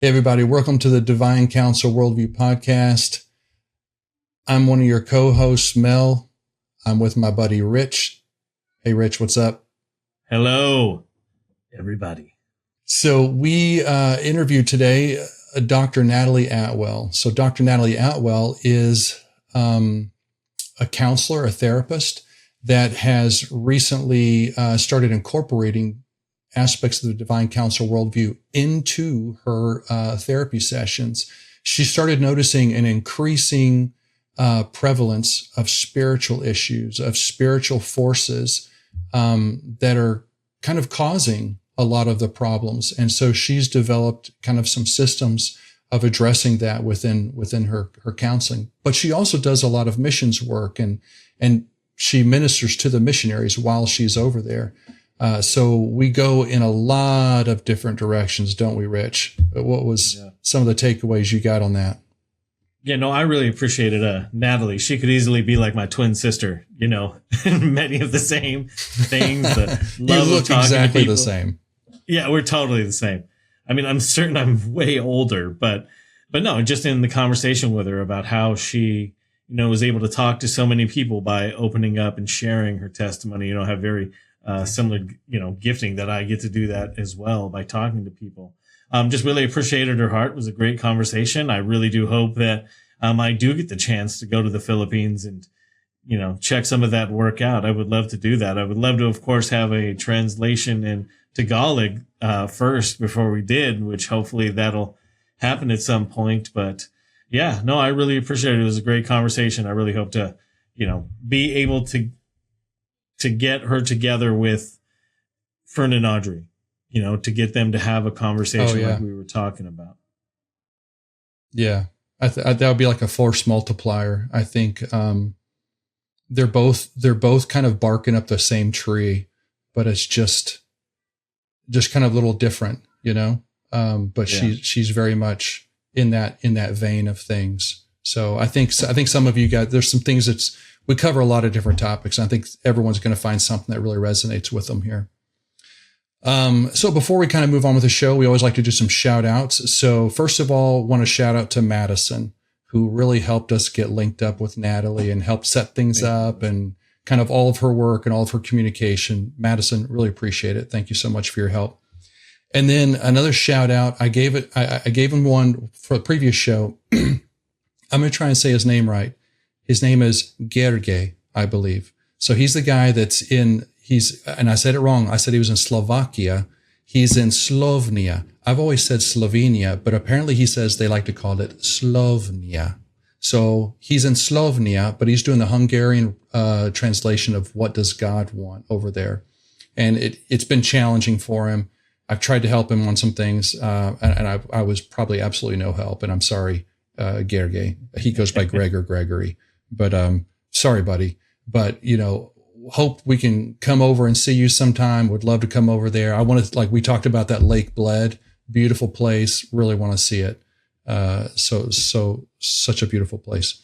Hey, everybody. Welcome to the Divine Counsel Worldview podcast. I'm one of your co-hosts, Mel. I'm with my buddy, Rich. Hey, Rich, what's up? Hello, everybody. So we interviewed today Dr. Natalie Atwell. So Dr. Natalie Atwell is a counselor, a therapist that has recently started incorporating aspects of the Divine Counsel worldview into her therapy sessions. She started noticing an increasing prevalence of spiritual issues, of spiritual forces that are kind of causing a lot of the problems. And so she's developed kind of some systems of addressing that within her counseling. But she also does a lot of missions work and she ministers to the missionaries while she's over there. So we go in a lot of different directions, don't we, Rich? But what was some of the takeaways you got on that? Yeah, no, I really appreciated Natalie. She could easily be like my twin sister, many of the same things. The love you look of talking exactly to people. The same. Yeah, we're totally the same. I mean, I'm certain I'm way older, but no, just in the conversation with her about how she, was able to talk to so many people by opening up and sharing her testimony, have very similar, gifting that I get to do that as well by talking to people. Just really appreciated her heart. It was a great conversation. I really do hope that I do get the chance to go to the Philippines and, check some of that work out. I would love to do that. I would love to, of course, have a translation in Tagalog first before we did, which hopefully that'll happen at some point. But yeah, no, I really appreciate it. It was a great conversation. I really hope to, be able to get her together with Fern and Audrey, to get them to have a conversation like we were talking about. Yeah, that would be like a force multiplier. I think they're both kind of barking up the same tree, but it's just kind of a little different, But she's very much in that vein of things. So I think some of you guys, there's some things we cover a lot of different topics. I think everyone's going to find something that really resonates with them here. So before we kind of move on with the show, we always like to do some shout outs. So first of all, want to shout out to Madison, who really helped us get linked up with Natalie and helped set things up and kind of all of her work and all of her communication. Madison, really appreciate it. Thank you so much for your help. And then another shout out, I gave him one for the previous show. I'm going to try and say his name right. His name is Gerge, I believe. So he's the guy and I said it wrong. I said he was in Slovakia. He's in Slovenia. I've always said Slovenia, but apparently he says they like to call it Slovenia. So he's in Slovenia, but he's doing the Hungarian translation of What Does God Want over there. And it's been challenging for him. I've tried to help him on some things, and I was probably absolutely no help. And I'm sorry, Gerge. He goes by Greg or Gregory. But sorry, buddy. But, hope we can come over and see you sometime. Would love to come over there. I want to, like we talked about that Lake Bled, beautiful place. Really want to see it. So such a beautiful place.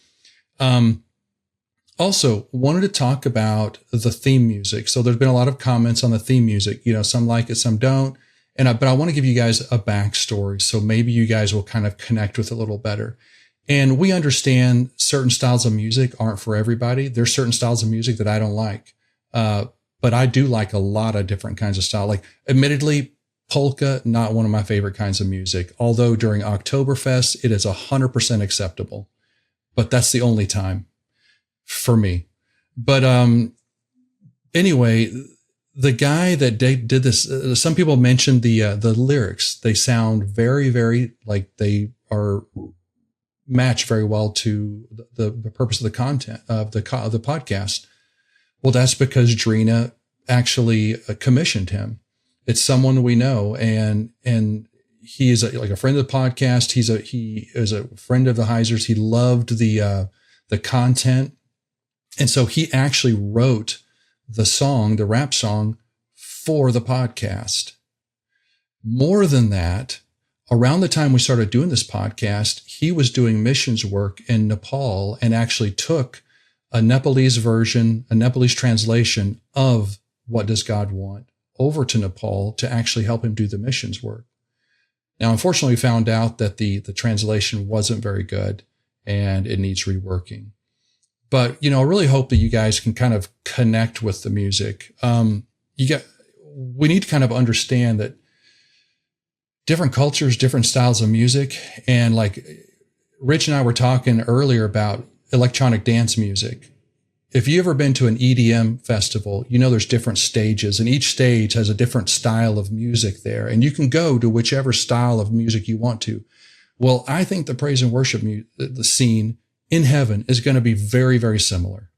Also wanted to talk about the theme music. So there's been a lot of comments on the theme music. Some like it, some don't. But I want to give you guys a backstory. So maybe you guys will kind of connect with it a little better. And we understand certain styles of music aren't for everybody. There's certain styles of music that I don't like. But I do like a lot of different kinds of style. Like, admittedly, polka, not one of my favorite kinds of music. Although during Oktoberfest, it is 100% acceptable. But that's the only time for me. But anyway, the guy that did this, some people mentioned the lyrics. They sound very, very like they are match very well to the purpose of the content of the podcast. Well, that's because Drina actually commissioned him. It's someone we know, and he is like a friend of the podcast. He is a friend of the Heisers. He loved the content, and so he actually wrote the rap song for the podcast. More than that, around the time we started doing this podcast, he was doing missions work in Nepal and actually took a Nepalese version, a Nepalese translation of What Does God Want over to Nepal to actually help him do the missions work. Now, unfortunately, we found out that the translation wasn't very good and it needs reworking. But, I really hope that you guys can kind of connect with the music. We need to kind of understand that different cultures, different styles of music. And like Rich and I were talking earlier about electronic dance music. If you've ever been to an EDM festival, there's different stages, and each stage has a different style of music there. And you can go to whichever style of music you want to. Well, I think the praise and worship the scene in heaven is going to be very, very similar.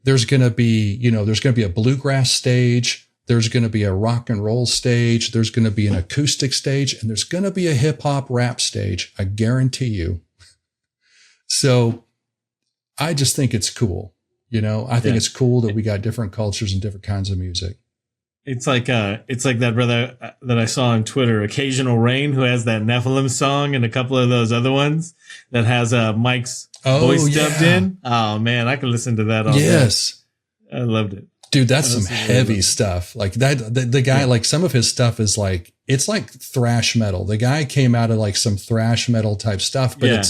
There's going to be, a bluegrass stage. There's going to be a rock and roll stage. There's going to be an acoustic stage, and there's going to be a hip hop rap stage. I guarantee you. So I just think it's cool. I think it's cool that we got different cultures and different kinds of music. It's like that brother that I saw on Twitter, Occasional Rain, who has that Nephilim song and a couple of those other ones that has Mike's voice dubbed in. Oh man, I could listen to that all day. I loved it. Dude, that's some heavy stuff. Like that, the guy, like some of his stuff is like, it's like thrash metal. The guy came out of like some thrash metal type stuff, but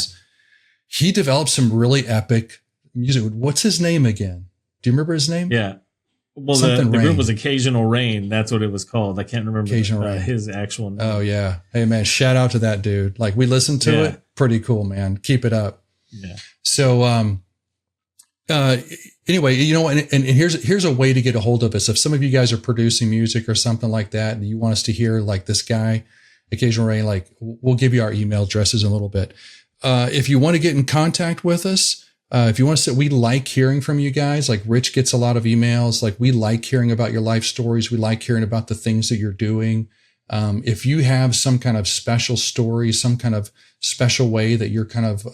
he developed some really epic music. What's his name again? Do you remember his name? Yeah. Well, the group was Occasional Rain. That's what it was called. I can't remember his actual name. Oh, yeah. Hey, man, shout out to that dude. Like, we listened to it. Pretty cool, man. Keep it up. Yeah. So, anyway, and here's a way to get a hold of us. If some of you guys are producing music or something like that, and you want us to hear like this guy, Occasional Rain, like we'll give you our email addresses in a little bit. If you want to get in contact with us, if you want to say, we like hearing from you guys. Like Rich gets a lot of emails. Like we like hearing about your life stories. We like hearing about the things that you're doing. If you have some kind of special story, some kind of special way that you're kind of,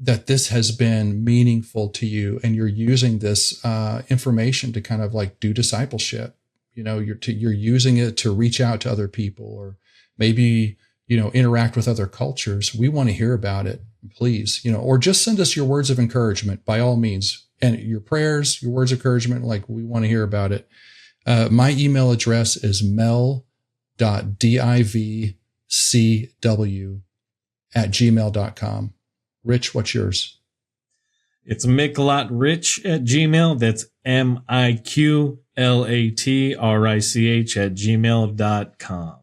that this has been meaningful to you and you're using this, information to kind of like do discipleship, you're using it to reach out to other people or maybe, interact with other cultures. We want to hear about it. Please, or just send us your words of encouragement by all means, and your prayers, your words of encouragement. Like we want to hear about it. My email address is mel.divcw@gmail.com. Rich, what's yours? It's miklatrich@gmail. That's miqlatrich@gmail.com.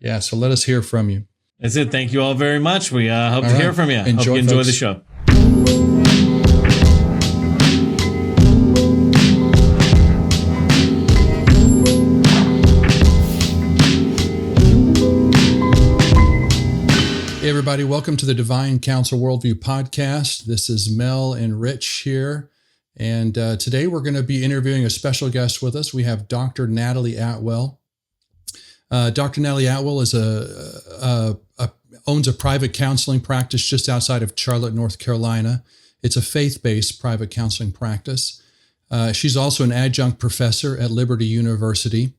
Yeah. So let us hear from you. That's it. Thank you all very much. We hope to hear from you. Hope you enjoy the show. Hey, everybody. Welcome to the Divine Counsel Worldview podcast. This is Mel and Rich here. And today we're going to be interviewing a special guest with us. We have Dr. Natalie Atwell. Dr. Natalie Atwell is owns a private counseling practice just outside of Charlotte, North Carolina. It's a faith-based private counseling practice. She's also an adjunct professor at Liberty University,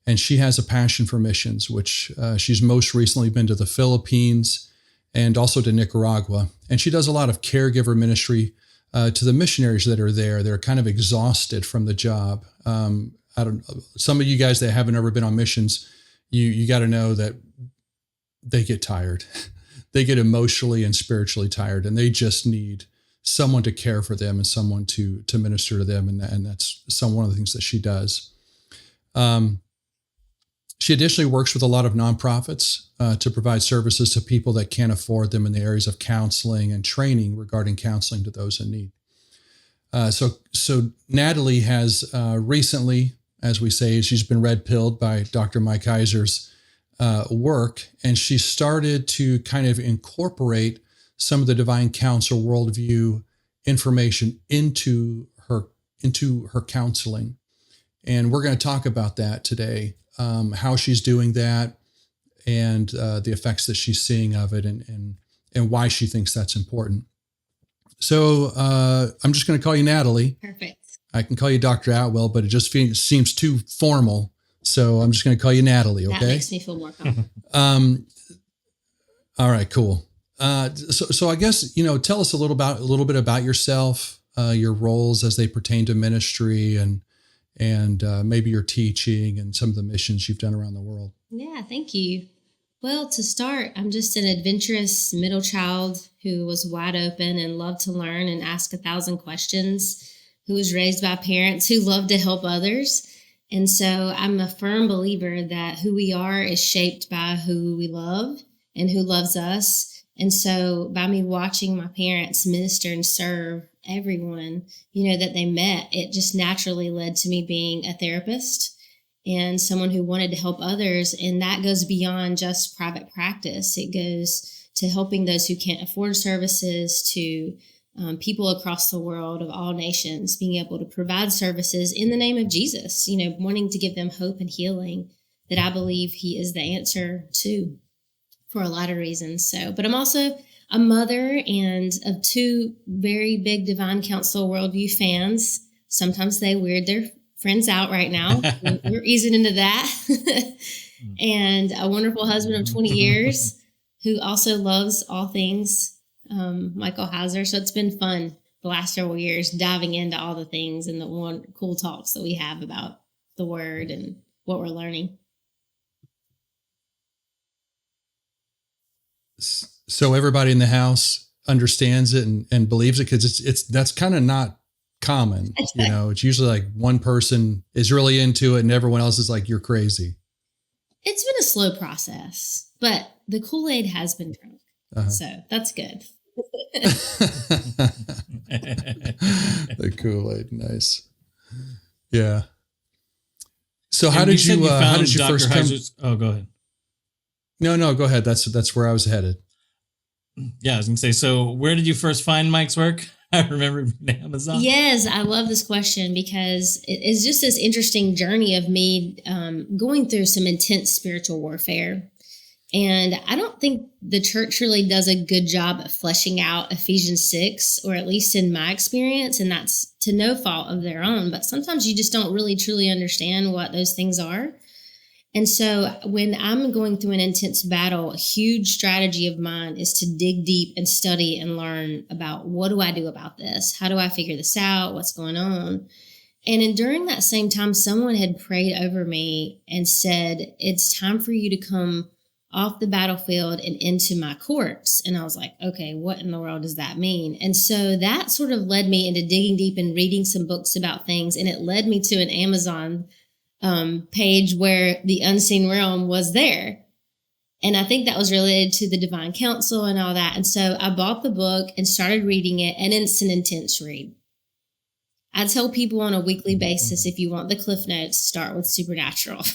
and she has a passion for missions, which she's most recently been to the Philippines and also to Nicaragua. And she does a lot of caregiver ministry to the missionaries that are there. They're kind of exhausted from the job. Some of you guys that haven't ever been on missions, you got to know that they get tired. They get emotionally and spiritually tired, and they just need someone to care for them and someone to minister to them. And that's one of the things that she does. She additionally works with a lot of nonprofits to provide services to people that can't afford them in the areas of counseling and training regarding counseling to those in need. So Natalie has recently, as we say, she's been red-pilled by Dr. Mike Heiser's work, and she started to kind of incorporate some of the Divine Counsel worldview information into her counseling. And we're going to talk about that today, how she's doing that and the effects that she's seeing of it and why she thinks that's important. So I'm just going to call you Natalie. Perfect. I can call you Dr. Atwell, but it just seems too formal. So I'm just going to call you Natalie, okay? That makes me feel more comfortable. All right, cool. So I guess, tell us a little bit about yourself, your roles as they pertain to ministry and maybe your teaching and some of the missions you've done around the world. Yeah, thank you. Well, to start, I'm just an adventurous middle child who was wide open and loved to learn and ask 1,000 questions, who was raised by parents who loved to help others. And so I'm a firm believer that who we are is shaped by who we love and who loves us. And so by me watching my parents minister and serve everyone, that they met, it just naturally led to me being a therapist and someone who wanted to help others. And that goes beyond just private practice. It goes to helping those who can't afford services, to people across the world of all nations, being able to provide services in the name of Jesus, wanting to give them hope and healing that I believe he is the answer to for a lot of reasons. So, but I'm also a mother and of 2 very big Divine Counsel worldview fans. Sometimes they weird their friends out right now. We're easing into that. And a wonderful husband of 20 years who also loves all things Michael Heiser. So it's been fun the last several years diving into all the things and the cool talks that we have about the word and what we're learning. So everybody in the house understands it and believes it, because that's kind of not common. It's usually like one person is really into it and everyone else is like, you're crazy. It's been a slow process, but the Kool-Aid has been drunk. So that's good. The Kool-Aid. Nice. Yeah. So how did you first come? Oh, go ahead. No, go ahead. That's where I was headed. Yeah, I was going to say, so where did you first find Mike's work? I remember Amazon. Yes, I love this question because it is just this interesting journey of me going through some intense spiritual warfare. And I don't think the church really does a good job at fleshing out Ephesians 6, or at least in my experience, and that's to no fault of their own. But sometimes you just don't really truly understand what those things are. And so when I'm going through an intense battle, a huge strategy of mine is to dig deep and study and learn about, what do I do about this? How do I figure this out? What's going on? And during that same time, someone had prayed over me and said, it's time for you to come off the battlefield and into my courts. And I was like, okay, what in the world does that mean? And so that sort of led me into digging deep and reading some books about things. And it led me to an Amazon page where the unseen realm was there. And I think that was related to the Divine Counsel and all that. And so I bought the book and started reading it, and it's an intense read. I tell people on a weekly basis, if you want the Cliff Notes, start with Supernatural.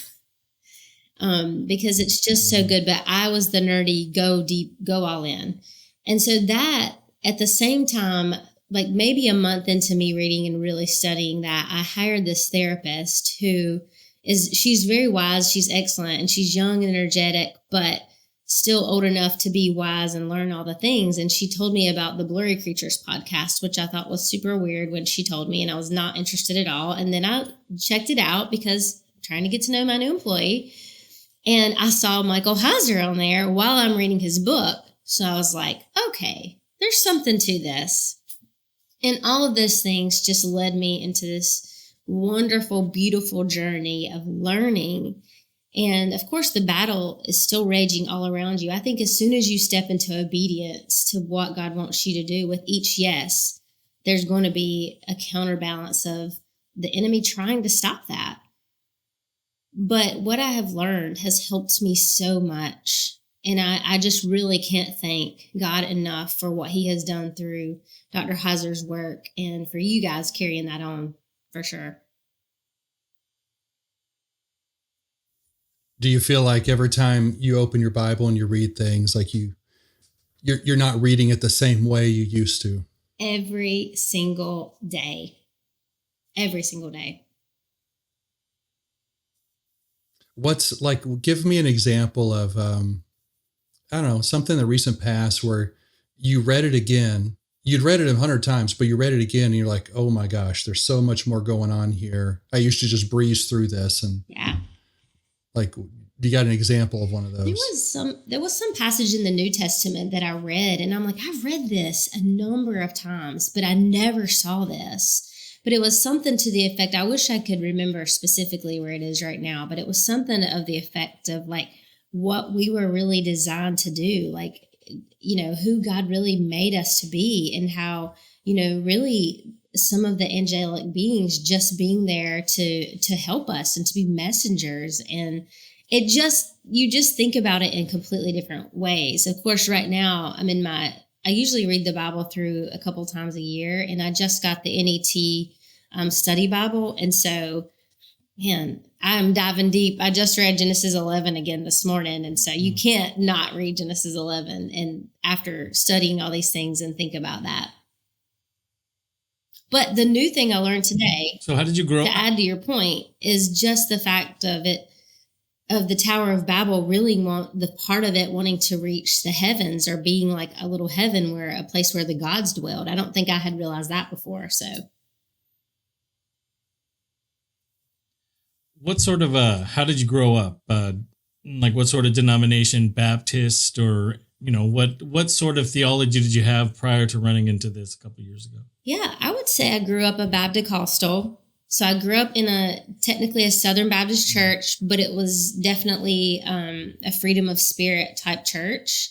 Because it's just so good. But I was the nerdy, go deep, go all in. And so that, at the same time, like maybe a month into me reading and really studying that, I hired this therapist she's very wise, she's excellent, and she's young and energetic, but still old enough to be wise and learn all the things. And she told me about the Blurry Creatures podcast, which I thought was super weird when she told me, and I was not interested at all. And then I checked it out because I'm trying to get to know my new employee. And I saw Michael Heiser on there while I'm reading his book. So I was like, okay, there's something to this. And all of those things just led me into this wonderful, beautiful journey of learning. And of course, the battle is still raging all around you. I think as soon as you step into obedience to what God wants you to do with each yes, there's going to be a counterbalance of the enemy trying to stop that. But what I have learned has helped me so much. And I just really can't thank God enough for what he has done through Dr. Heiser's work, and for you guys carrying that on for sure. Do you feel like every time you open your Bible and you read things, like you're not reading it the same way you used to? Every single day. Every single day. What's like, give me an example of, I don't know, something in the recent past where you read it again. You'd read it 100 times, but you read it again and you're like, oh my gosh, there's so much more going on here. I used to just breeze through this. And yeah, like, do you got an example of one of those? There was some passage in the New Testament that I read, and I'm like, I've read this a number of times, but I never saw this. But it was something to the effect, I wish I could remember specifically where it is right now, but it was something of the effect of like, what we were really designed to do, like, who God really made us to be, and how, really some of the angelic beings just being there to help us and to be messengers. And you just think about it in completely different ways. Of course, right now I usually read the Bible through a couple times a year, and I just got the NET study Bible. And so, man, I'm diving deep. I just read Genesis 11 again this morning. And so you can't not read Genesis 11 and after studying all these things and think about that. But the new thing I learned today, so how did you grow to up? add to your point, is just the fact of the Tower of Babel really the part of it wanting to reach the heavens, or being like a little heaven, where a place where the gods dwelled. I don't think I had realized that before. So What sort of how did you grow up? Like what sort of denomination, Baptist, or what sort of theology did you have prior to running into this a couple of years ago? yeah, I would say I grew up a Baptist-costal. So I grew up in technically a Southern Baptist church, but it was definitely a freedom of spirit type church.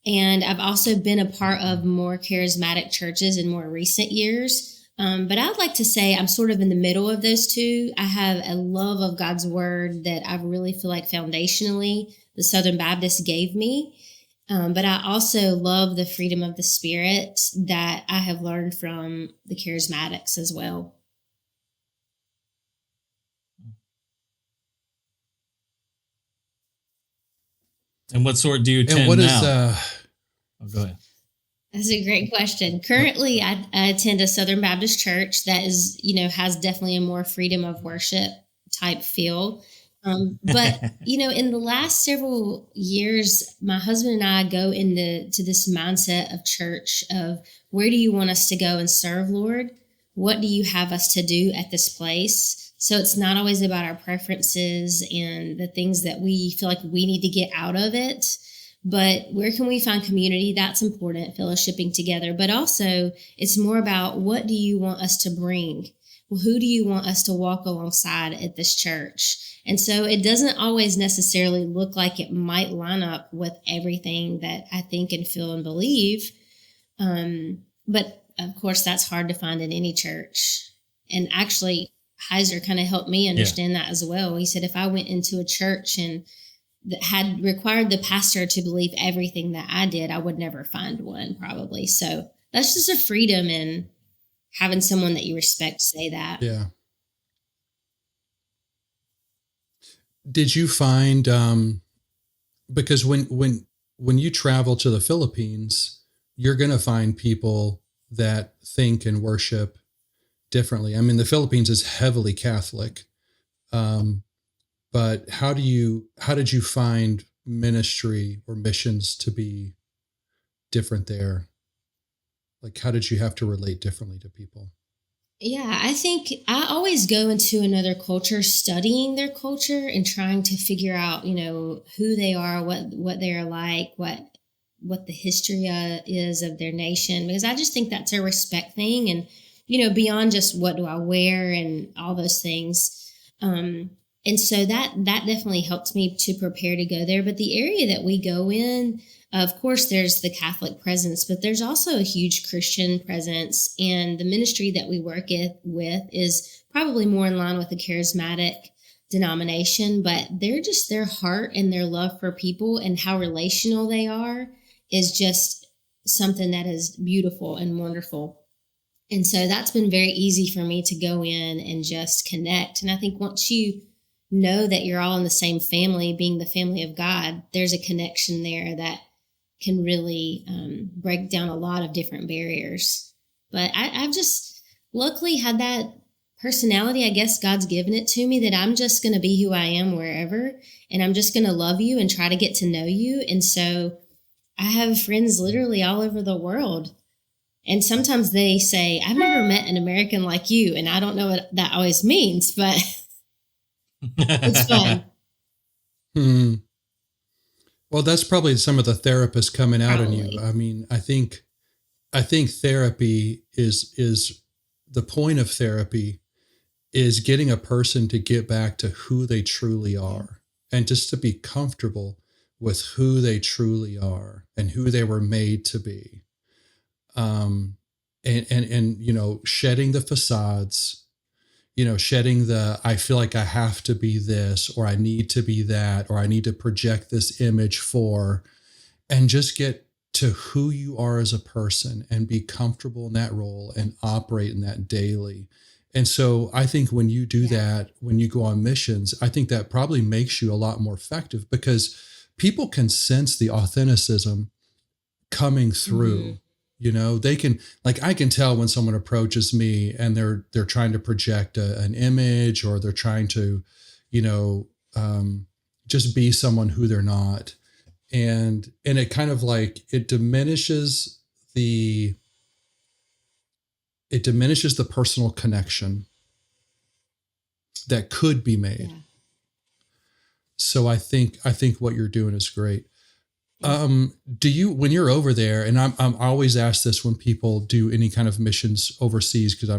And I've also been a part of more charismatic churches in more recent years. But I'd like to say I'm sort of in the middle of those two. I have a love of God's word that I really feel like foundationally the Southern Baptist gave me. But I also love the freedom of the spirit that I have learned from the charismatics as well. And what sort do you attend And what now? Go ahead. That's a great question. Currently, I attend a Southern Baptist church that is, has definitely a more freedom of worship type feel. But, in the last several years, my husband and I go into this mindset of church of, where do you want us to go and serve, Lord? What do you have us to do at this place? So it's not always about our preferences and the things that we feel like we need to get out of it. But where can we find community? That's important, fellowshipping together. But also, it's more about, what do you want us to bring? Well, who do you want us to walk alongside at this church? And so it doesn't always necessarily look like it might line up with everything that I think and feel and believe. But of course, that's hard to find in any church. And actually, Heiser kind of helped me understand that as well. He said, if I went into a church and that had required the pastor to believe everything that I did, I would never find one, probably. So that's just a freedom in having someone that you respect say that. Yeah. Did you find, because when you travel to the Philippines, you're going to find people that think and worship differently. I mean, the Philippines is heavily Catholic. But how did you find ministry or missions to be different there? Like, how did you have to relate differently to people? Yeah, I think I always go into another culture, studying their culture and trying to figure out, who they are, what they are like, what the history is of their nation, because I just think that's a respect thing. And, beyond just what do I wear and all those things. And so that definitely helped me to prepare to go there. But the area that we go in, of course, there's the Catholic presence, but there's also a huge Christian presence. And the ministry that we work with is probably more in line with the charismatic denomination, but their heart and their love for people and how relational they are is just something that is beautiful and wonderful. And so that's been very easy for me to go in and just connect. And I think once you know that you're all in the same family, being the family of God, there's a connection there that can really break down a lot of different barriers. But I've just luckily had that personality. I guess God's given it to me that I'm just going to be who I am wherever, and I'm just going to love you and try to get to know you. And so I have friends literally all over the world. And sometimes they say, I've never met an American like you. And I don't know what that always means, but it's fun. Well, that's probably some of the therapists coming out in you. I mean, I think therapy is the point of therapy is getting a person to get back to who they truly are and just to be comfortable. with who they truly are and who they were made to be. And you know, shedding the facades, you know, shedding the, I feel like I have to be this, or I need to be that, or I need to project this image for, and just get to who you are as a person and be comfortable in that role and operate in that daily. And so I think when you do that, when you go on missions, I think that probably makes you a lot more effective, because people can sense the authenticism coming through. Mm-hmm. You know, they can, like, I can tell when someone approaches me and they're trying to project an image, or they're trying to, you know, just be someone who they're not. And it kind of like, it diminishes the personal connection that could be made. Yeah. So I think what you're doing is great. Do you, when you're over there, and I'm always asked this when people do any kind of missions overseas, because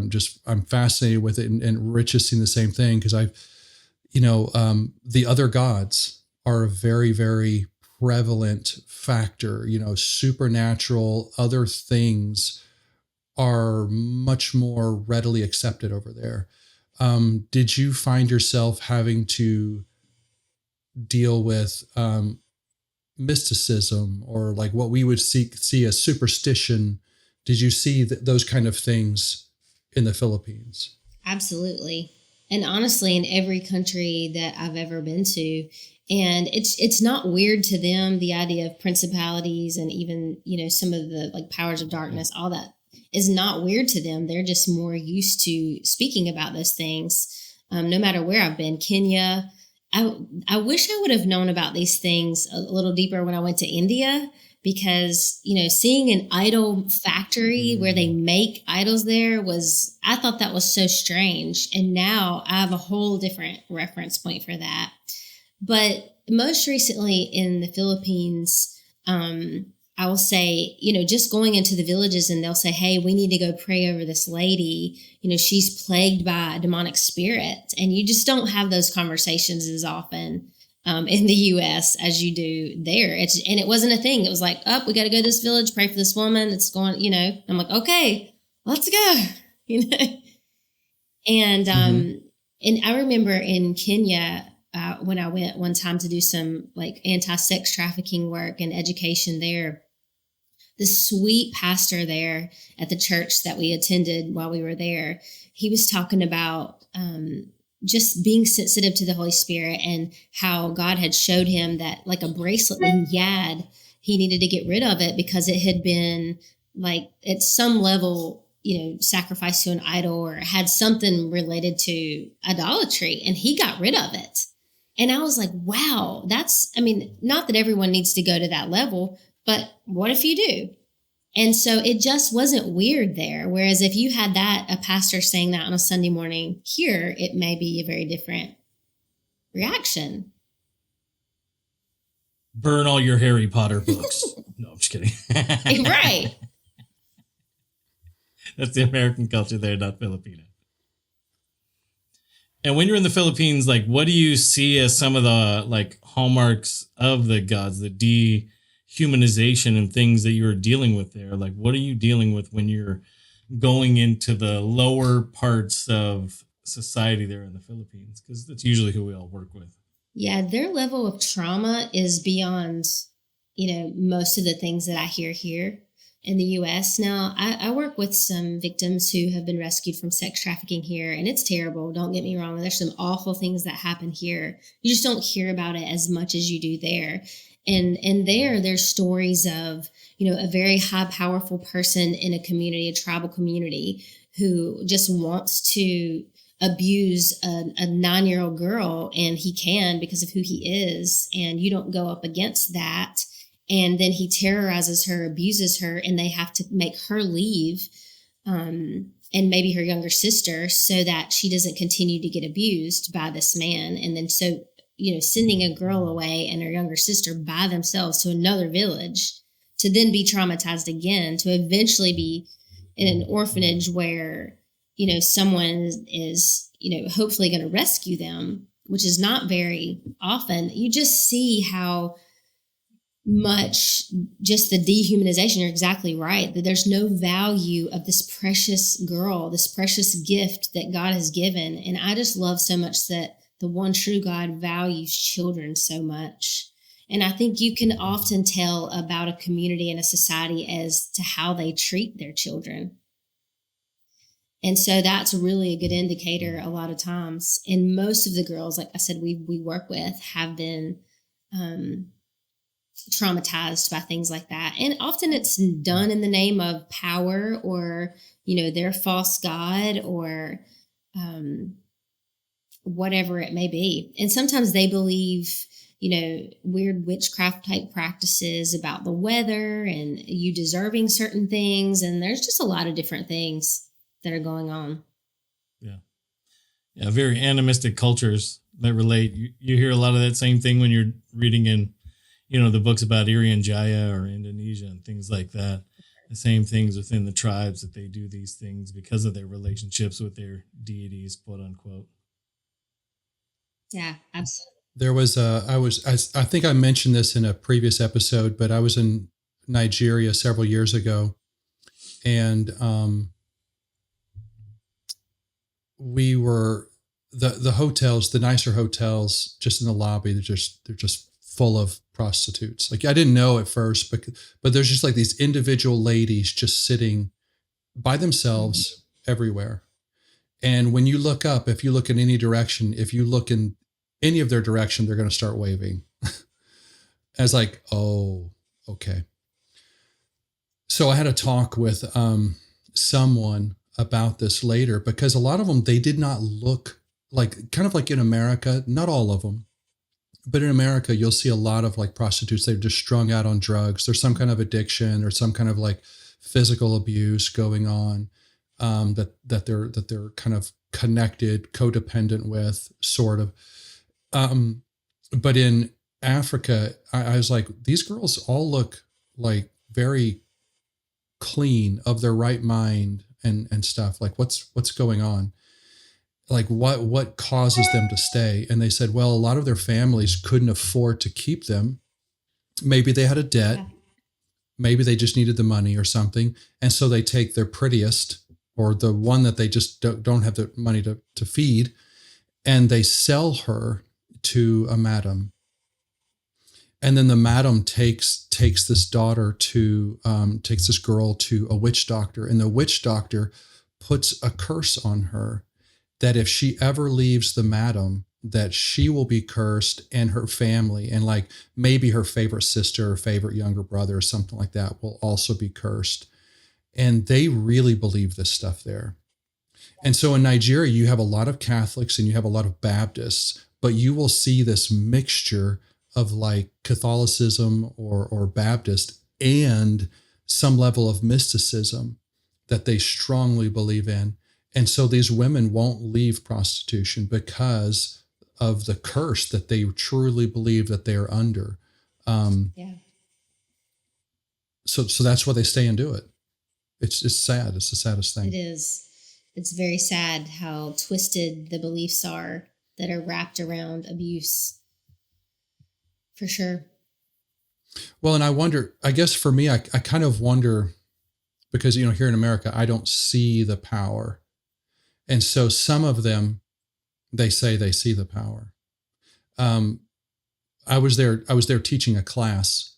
I'm fascinated with it, and Rich has seen the same thing, because the other gods are a very, very prevalent factor. You know, supernatural other things are much more readily accepted over there. Did you find yourself having to deal with mysticism, or like what we would see as superstition? Did you see those kind of things in the Philippines? Absolutely. And honestly, in every country that I've ever been to, and it's not weird to them, the idea of principalities and even, you know, some of the like powers of darkness, all that is not weird to them. They're just more used to speaking about those things. No matter where I've been, Kenya, I wish I would have known about these things a little deeper when I went to India, because, you know, seeing an idol factory where they make idols there I thought that was so strange. And now I have a whole different reference point for that. But most recently in the Philippines, I will say, you know, just going into the villages and they'll say, hey, we need to go pray over this lady. You know, she's plagued by a demonic spirit. And you just don't have those conversations as often in the U.S. as you do there. And it wasn't a thing. It was like, we got to go to this village, pray for this woman. It's going, you know, I'm like, okay, let's go, you know. And and I remember in Kenya, when I went one time to do some like anti-sex trafficking work and education there, the sweet pastor there at the church that we attended while we were there, he was talking about just being sensitive to the Holy Spirit, and how God had showed him that like a bracelet that he had, he needed to get rid of it because it had been like at some level, you know, sacrificed to an idol or had something related to idolatry, and he got rid of it. And I was like, wow, not that everyone needs to go to that level, but what if you do? And so it just wasn't weird there. Whereas if you had a pastor saying that on a Sunday morning here, it may be a very different reaction. Burn all your Harry Potter books. No, I'm just kidding. Right. That's the American culture there, not Filipino. And when you're in the Philippines, like, what do you see as some of the like hallmarks of the gods, the dehumanization and things that you're dealing with there? Like, what are you dealing with when you're going into the lower parts of society there in the Philippines? Because that's usually who we all work with. Yeah, their level of trauma is beyond, you know, most of the things that I hear here in the U.S. Now, I work with some victims who have been rescued from sex trafficking here, and it's terrible. Don't get me wrong. There's some awful things that happen here. You just don't hear about it as much as you do there. And there's stories of, you know, a very high, powerful person in a community, a tribal community, who just wants to abuse a 9-year-old girl, and he can because of who he is, and you don't go up against that. And then he terrorizes her, abuses her, and they have to make her leave, and maybe her younger sister, so that she doesn't continue to get abused by this man. And then so, you know, sending a girl away and her younger sister by themselves to another village to then be traumatized again, to eventually be in an orphanage where, you know, someone is, you know, hopefully going to rescue them, which is not very often. You just see how much just the dehumanization. You're exactly right, that there's no value of this precious girl, this precious gift that God has given. And I just love so much that the one true God values children so much. And I think you can often tell about a community and a society as to how they treat their children. And so that's really a good indicator a lot of times. And most of the girls, like I said, we work with have been traumatized by things like that. And often it's done in the name of power or, their false god or whatever it may be. And sometimes they believe, weird witchcraft type practices about the weather and you deserving certain things. And there's just a lot of different things that are going on. Yeah. Yeah. Very animistic cultures that relate. You hear a lot of that same thing when you're reading in, the books about Irian Jaya or Indonesia and things like that. The same things within the tribes that they do these things because of their relationships with their deities, quote unquote. Yeah, absolutely. There was I think I mentioned this in a previous episode, but I was in Nigeria several years ago, and we were the hotels, the nicer hotels, just in the lobby. They're just full of prostitutes. Like I didn't know at first, but there's just like these individual ladies just sitting by themselves everywhere. And when you look up, if you look in any direction, if you look in any of their direction, they're going to start waving. I was like, oh, okay. So I had a talk with someone about this later, because a lot of them, they did not look like, kind of like in America, not all of them, but in America, you'll see a lot of like prostitutes. They're just strung out on drugs. There's some kind of addiction or some kind of like physical abuse going on that they're kind of connected, codependent with, sort of. But in Africa, I was like, these girls all look like very clean, of their right mind and stuff. Like what's going on? Like what causes them to stay? And they said, well, a lot of their families couldn't afford to keep them. Maybe they had a debt. Yeah. Maybe they just needed the money or something. And so they take their prettiest, or the one that they just don't have the money to feed, and they sell her to a madam. And then the madam takes this daughter takes this girl to a witch doctor, and the witch doctor puts a curse on her that if she ever leaves the madam, that she will be cursed, and her family, and like maybe her favorite sister or favorite younger brother or something like that will also be cursed. And they really believe this stuff there. And so in Nigeria, you have a lot of Catholics and you have a lot of Baptists, but you will see this mixture of like Catholicism or Baptist and some level of mysticism that they strongly believe in. And so these women won't leave prostitution because of the curse that they truly believe that they are under. So that's why they stay and do it. It's sad. It's the saddest thing. It is. It's very sad how twisted the beliefs are that are wrapped around abuse. For sure. Well, and I wonder, I guess for me, I kind of wonder, because, here in America, I don't see the power. And so some of them, they say they see the power. I was there teaching a class.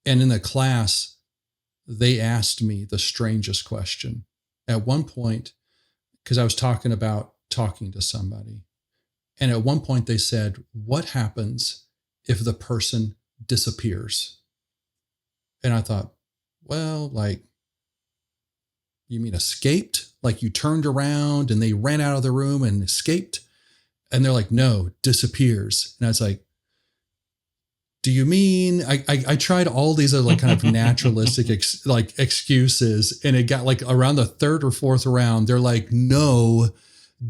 And in the class, they asked me the strangest question. At one point, because I was talking about talking to somebody. And at one point they said, what happens if the person disappears? And I thought, well, like, you mean escaped? Like you turned around and they ran out of the room and escaped? And they're like, no, disappears. And I was like, do you mean, I tried all these other like kind of naturalistic excuses, and it got like around the third or fourth round, they're like, no,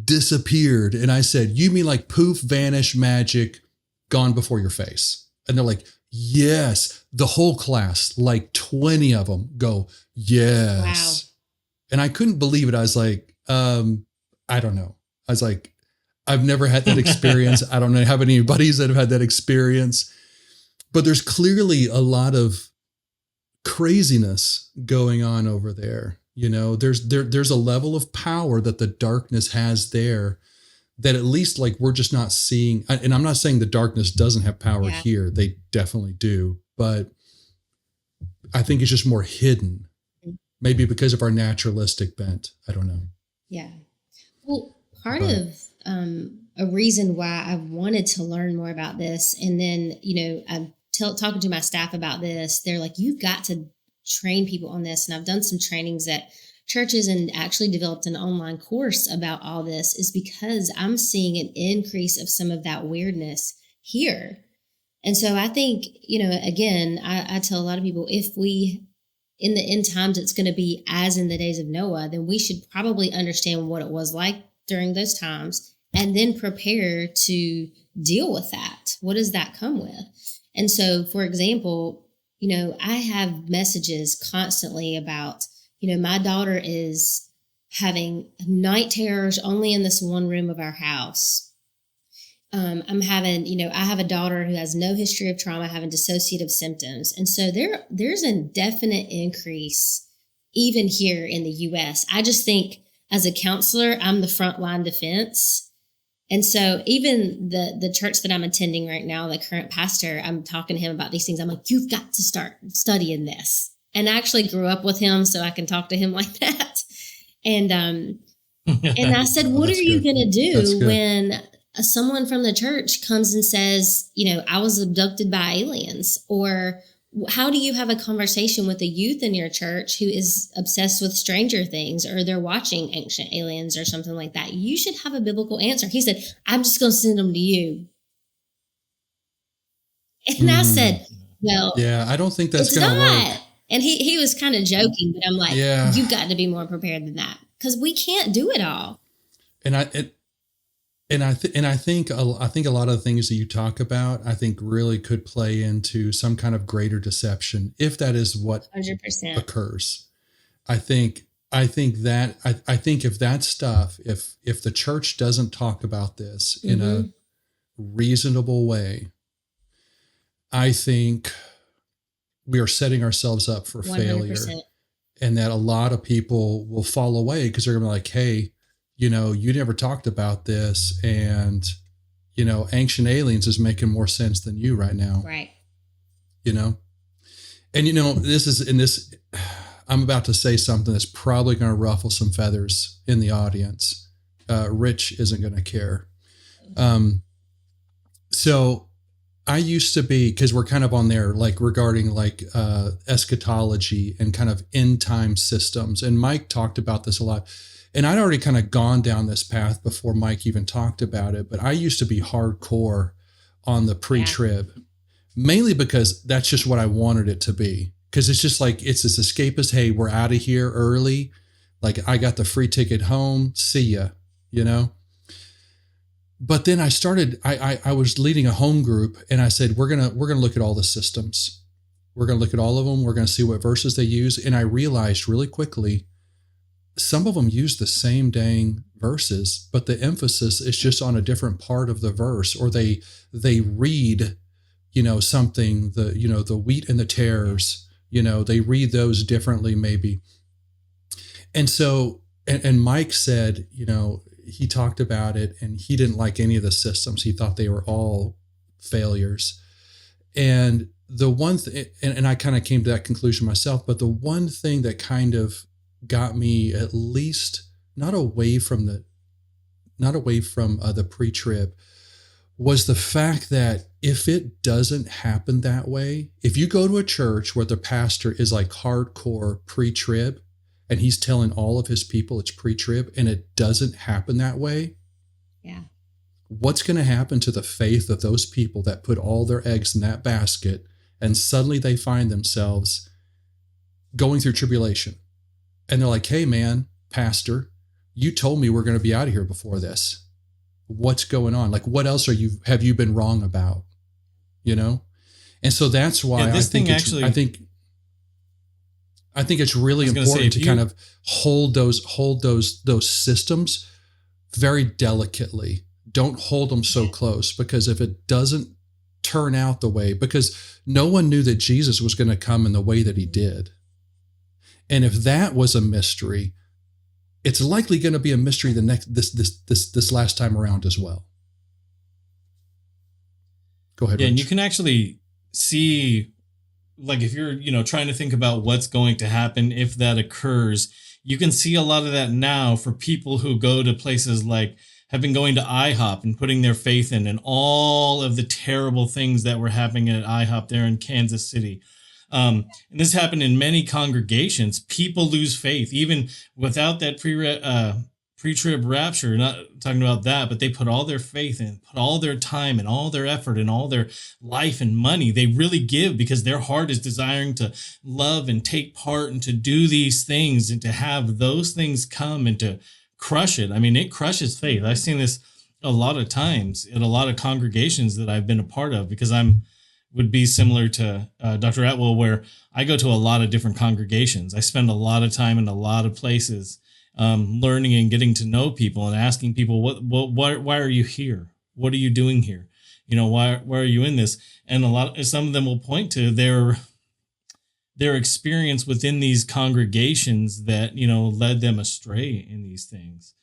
disappeared. And I said, you mean like poof, vanish, magic, gone before your face? And they're like, yes. The whole class, like 20 of them go, yes. Wow. And I couldn't believe it. I was like, I don't know. I was like, I've never had that experience. I don't know, have any buddies that have had that experience. But there's clearly a lot of craziness going on over there. There's a level of power that the darkness has there that at least like we're just not seeing. And I'm not saying the darkness doesn't have power here. They definitely do. But I think it's just more hidden, maybe because of our naturalistic bent. I don't know. Yeah. Well, part of a reason why I wanted to learn more about this, and then, I'm talking to my staff about this, they're like, you've got to train people on this. And I've done some trainings at churches and actually developed an online course about all this, is because I'm seeing an increase of some of that weirdness here. And so I think, again, I tell a lot of people, if we, in the end times, it's going to be as in the days of Noah, then we should probably understand what it was like during those times and then prepare to deal with that. What does that come with? And so, for example, I have messages constantly about, my daughter is having night terrors only in this one room of our house. I'm having, I have a daughter who has no history of trauma, having dissociative symptoms. And so there's a definite increase even here in the US. I just think as a counselor, I'm the frontline defense. And so even the church that I'm attending right now, the current pastor, I'm talking to him about these things. I'm like, you've got to start studying this. And I actually grew up with him, so I can talk to him like that. And I said, what are you going to do when someone from the church comes and says, I was abducted by aliens? Or how do you have a conversation with a youth in your church who is obsessed with Stranger Things, or they're watching Ancient Aliens or something like that? You should have a biblical answer. He said, I'm just going to send them to you. And I said, well, yeah, I don't think that's going to work. And he was kind of joking, but I'm like, you've got to be more prepared than that, because we can't do it all. And I think a lot of the things that you talk about, I think really could play into some kind of greater deception, if that is what 100% occurs. I think if that stuff, if the church doesn't talk about this in a reasonable way, I think we are setting ourselves up for 100%. Failure, and that a lot of people will fall away because they're going to be like, hey, you never talked about this, and, Ancient Aliens is making more sense than you right now. Right. And, I'm about to say something that's probably going to ruffle some feathers in the audience. Rich isn't going to care. So I used to be, because we're kind of on there, like regarding like eschatology and kind of end time systems. And Mike talked about this a lot. And I'd already kind of gone down this path before Mike even talked about it. But I used to be hardcore on the pre-trib, mainly because that's just what I wanted it to be. Because it's just like, it's this escapist, hey, we're out of here early. Like, I got the free ticket home. See ya, But then I started, I was leading a home group, and I said, we're gonna look at all the systems. We're going to look at all of them. We're going to see what verses they use. And I realized really quickly, some of them use the same dang verses, but the emphasis is just on a different part of the verse, or they read, something, the wheat and the tares, they read those differently maybe. And so, and Mike said, he talked about it, and he didn't like any of the systems. He thought they were all failures. And the one thing, and I kind of came to that conclusion myself, but the one thing that kind of got me at least not away from the pre-trib was the fact that if it doesn't happen that way, if you go to a church where the pastor is like hardcore pre-trib and he's telling all of his people it's pre-trib, and it doesn't happen that way, what's going to happen to the faith of those people that put all their eggs in that basket, and suddenly they find themselves going through tribulation? And they're like, hey, man, pastor, you told me we're going to be out of here before this. What's going on? Like, what else have you been wrong about? And so that's why I think it's really important to kind of hold those systems very delicately. Don't hold them so close, because if it doesn't turn out the way, because no one knew that Jesus was going to come in the way that he did. And if that was a mystery, it's likely going to be a mystery this last time around as well. Go ahead. Yeah, Rich. and you can actually see, like, if you're, trying to think about what's going to happen if that occurs, you can see a lot of that now for people who go to places like, have been going to IHOP and putting their faith in, and all of the terrible things that were happening at IHOP there in Kansas City. And this happened in many congregations. People lose faith, even without that pre-trib rapture. Not talking about that, but they put all their faith in, put all their time and all their effort and all their life and money. They really give because their heart is desiring to love and take part and to do these things and to have those things come and to crush it. I mean, it crushes faith. I've seen this a lot of times in a lot of congregations that I've been a part of, because would be similar to Dr. Atwell, where I go to a lot of different congregations. I spend a lot of time in a lot of places, learning and getting to know people and asking people, why are you here? What are you doing here? Why are you in this? And some of them will point to their experience within these congregations that, led them astray in these things.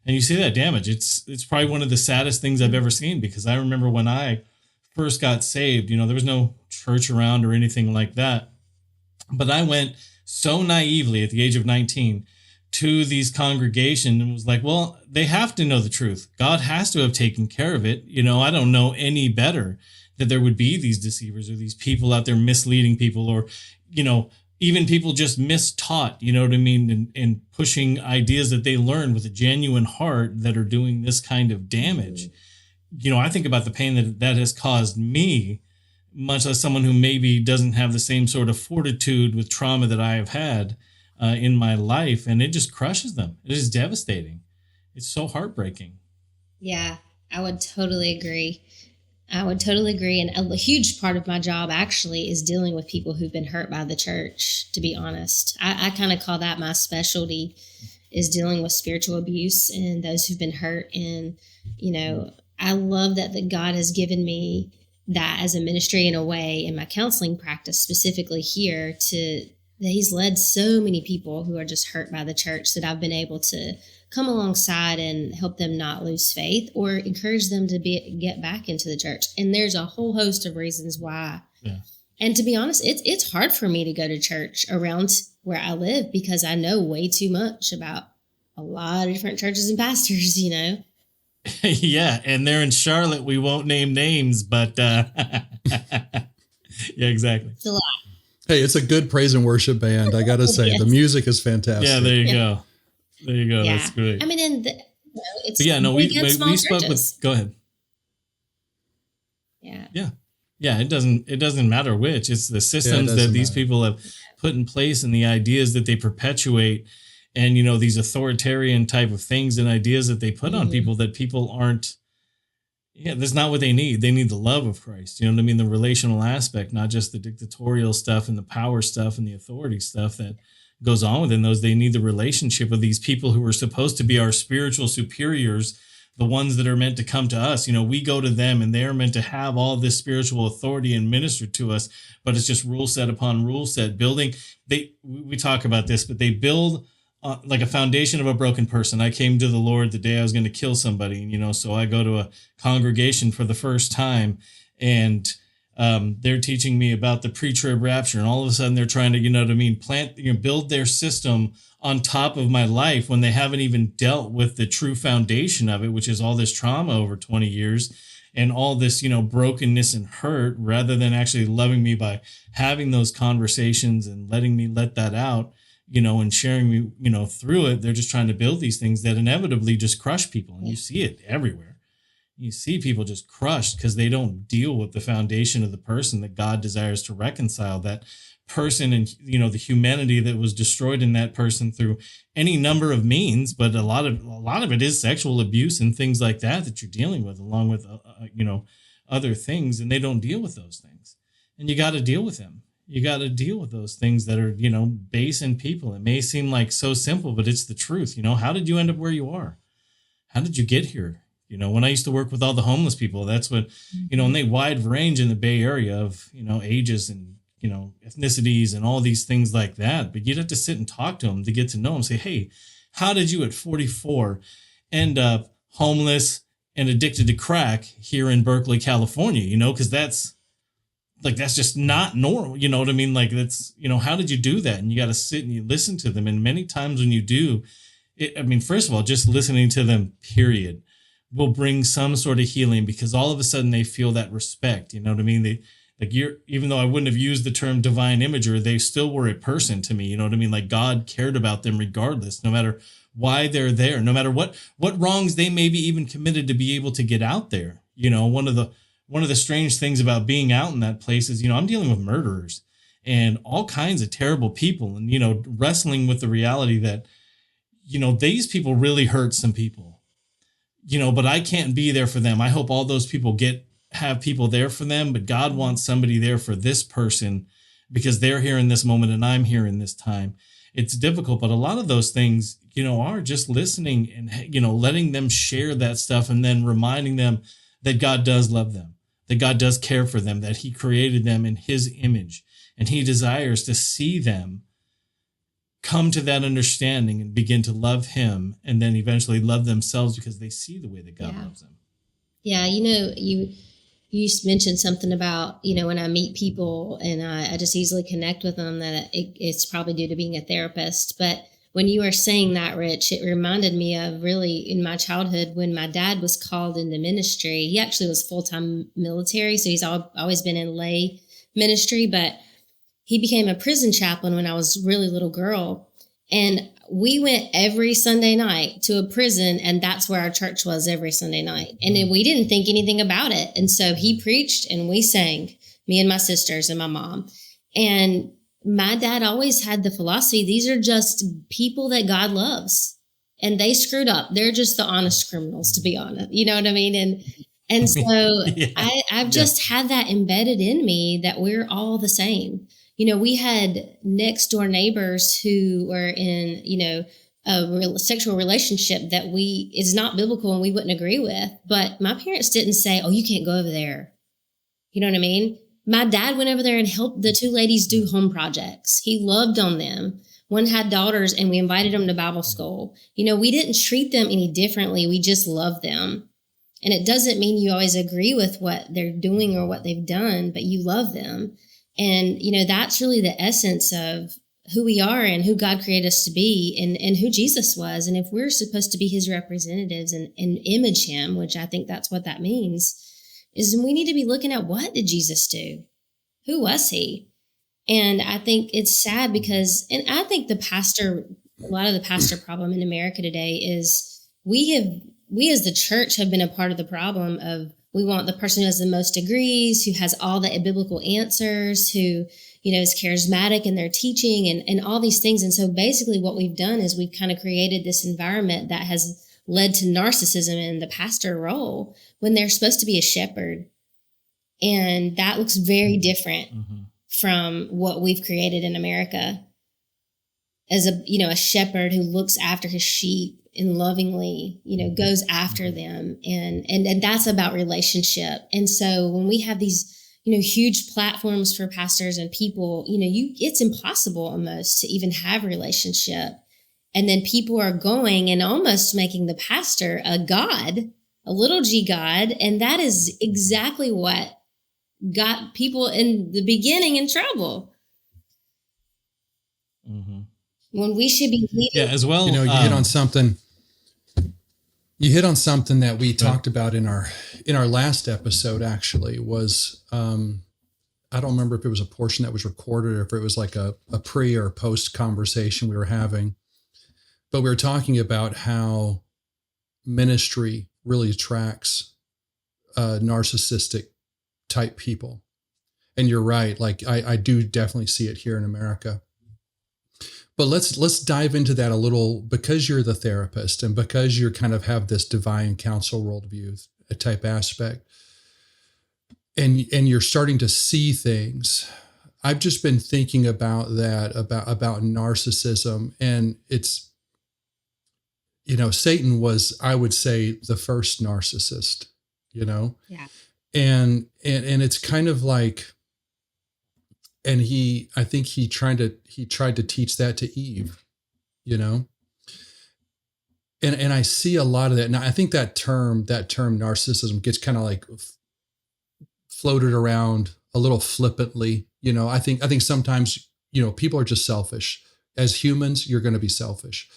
And you see that damage. It's probably one of the saddest things I've ever seen, because I remember when I first got saved, there was no church around or anything like that. But I went so naively at the age of 19 to these congregations and was like, well, they have to know the truth. God has to have taken care of it. I don't know any better that there would be these deceivers or these people out there misleading people, or, even people just mistaught, you know what I mean? And pushing ideas that they learned with a genuine heart that are doing this kind of damage. I think about the pain that has caused me, much less someone who maybe doesn't have the same sort of fortitude with trauma that I have had in my life. And it just crushes them. It is devastating. It's so heartbreaking. Yeah, I would totally agree. And a huge part of my job actually is dealing with people who've been hurt by the church, to be honest. I kind of call that my specialty, is dealing with spiritual abuse and those who've been hurt. And, I love that God has given me that as a ministry in a way in my counseling practice, specifically here, that he's led so many people who are just hurt by the church that I've been able to come alongside and help them not lose faith or encourage them to get back into the church. And there's a whole host of reasons why. Yeah. And to be honest, it's hard for me to go to church around where I live, because I know way too much about a lot of different churches and pastors, Yeah, and they're in Charlotte. We won't name names, but yeah, exactly. It's a lot. Hey, it's a good praise and worship band. I got to say, Yes. The music is fantastic. Yeah, there you go. There you go. Yeah. That's great. I mean, it's we spoke with. Go ahead. Yeah. Yeah. It doesn't matter which. It's the systems that these people have put in place and the ideas that they perpetuate, and these authoritarian type of things and ideas that they put on people that people aren't. Yeah, that's not what they need. They need the love of Christ. You know what I mean? The relational aspect, not just the dictatorial stuff and the power stuff and the authority stuff that goes on within those. They need the relationship of these people who are supposed to be our spiritual superiors, the ones that are meant to come to us. We go to them and they're meant to have all this spiritual authority and minister to us, but it's just rule set upon rule set building. We talk about this, but they build like a foundation of a broken person. I came to the Lord the day I was going to kill somebody, so I go to a congregation for the first time, and they're teaching me about the pre-trib rapture, and all of a sudden they're trying to, build their system on top of my life when they haven't even dealt with the true foundation of it, which is all this trauma over 20 years and all this, brokenness and hurt, rather than actually loving me by having those conversations and letting me let that out, and sharing me, through it. They're just trying to build these things that inevitably just crush people. And you see it everywhere. You see people just crushed because they don't deal with the foundation of the person that God desires to reconcile, that person and, the humanity that was destroyed in that person through any number of means. But a lot of it is sexual abuse and things like that you're dealing with, along with, other things. And they don't deal with those things. And you got to deal with them. You got to deal with those things that are, base in people. It may seem like so simple, but it's the truth. How did you end up where you are? How did you get here? You know, when I used to work with all the homeless people, that's what, you know, and they wide range in the Bay Area of, you know, ages and, you know, ethnicities and all these things like that. But you'd have to sit and talk to them to get to know them. Say, hey, how did you at 44 end up homeless and addicted to crack here in Berkeley, California? You know, because that's just not normal. You know what I mean? Like, that's, you know, how did you do that? And you got to sit and you listen to them. And many times when you do, first of all, just listening to them, period, will bring some sort of healing, because all of a sudden they feel that respect. You know what I mean? Even though I wouldn't have used the term divine imager, they still were a person to me. You know what I mean? Like, God cared about them regardless, no matter why they're there, no matter what wrongs they maybe even committed to be able to get out there. You know, one of the strange things about being out in that place is, you know, I'm dealing with murderers and all kinds of terrible people, and, you know, wrestling with the reality that, you know, these people really hurt some people, you know, but I can't be there for them. I hope all those people have people there for them, but God wants somebody there for this person because they're here in this moment and I'm here in this time. It's difficult, but a lot of those things, you know, are just listening and, you know, letting them share that stuff and then reminding them that God does love them, that God does care for them, that he created them in his image, and he desires to see them come to that understanding and begin to love him, and then eventually love themselves because they see the way that God loves them. Yeah, you know, you mentioned something about, you know, when I meet people and I just easily connect with them, that it's probably due to being a therapist. But when you were saying that, Rich, it reminded me of really in my childhood when my dad was called into ministry. He actually was full-time military, so he's always been in lay ministry, but he became a prison chaplain when I was a really little girl. And we went every Sunday night to a prison, and that's where our church was every Sunday night. And then we didn't think anything about it. And so he preached and we sang, me and my sisters and my mom. And my dad always had the philosophy, these are just people that God loves. And they screwed up. They're just the honest criminals, to be honest. You know what I mean? And so I've just had that embedded in me that we're all the same. You know, we had next door neighbors who were in, you know, a sexual relationship that is not biblical and we wouldn't agree with. But my parents didn't say, oh, you can't go over there. You know what I mean? My dad went over there and helped the two ladies do home projects. He loved on them. One had daughters and we invited them to Bible school. You know, we didn't treat them any differently. We just loved them. And it doesn't mean you always agree with what they're doing or what they've done, but you love them. And, you know, that's really the essence of who we are and who God created us to be and who Jesus was. And if we're supposed to be his representatives and image him, which I think that's what that means, is we need to be looking at, what did Jesus do? Who was he? And I think it's sad because, and I think a lot of the pastor problem in America today is we as the church have been a part of the problem of, we want the person who has the most degrees, who has all the biblical answers, who, you know, is charismatic in their teaching and all these things. And so basically what we've done is we've kind of created this environment that has led to narcissism in the pastor role when they're supposed to be a shepherd. And that looks very different from what we've created in America as a shepherd who looks after his sheep and lovingly, you know, goes after them. And that's about relationship. And so when we have these, you know, huge platforms for pastors and people, you know, it's impossible almost to even have relationship. And then people are going and almost making the pastor a god, a little g God. And that is exactly what got people in the beginning in trouble. When we should be leading. Yeah, as well. You know, you hit on something. You hit on something that we talked about in our last episode. Actually, was I don't remember if it was a portion that was recorded or if it was like a pre or post conversation we were having, but we were talking about how ministry really attracts narcissistic type people, and you're right. Like I do definitely see it here in America. But let's dive into that a little, because you're the therapist and because you kind of have this divine counsel worldview type aspect, and you're starting to see things. I've just been thinking about that, about narcissism, and Satan was, I would say, the first narcissist, Yeah. and it's kind of like, and I think he tried to teach that to Eve, and I see a lot of that. Now, I think that term narcissism gets kind of like floated around a little flippantly. I think sometimes, people are just selfish. As humans, you're going to be selfish.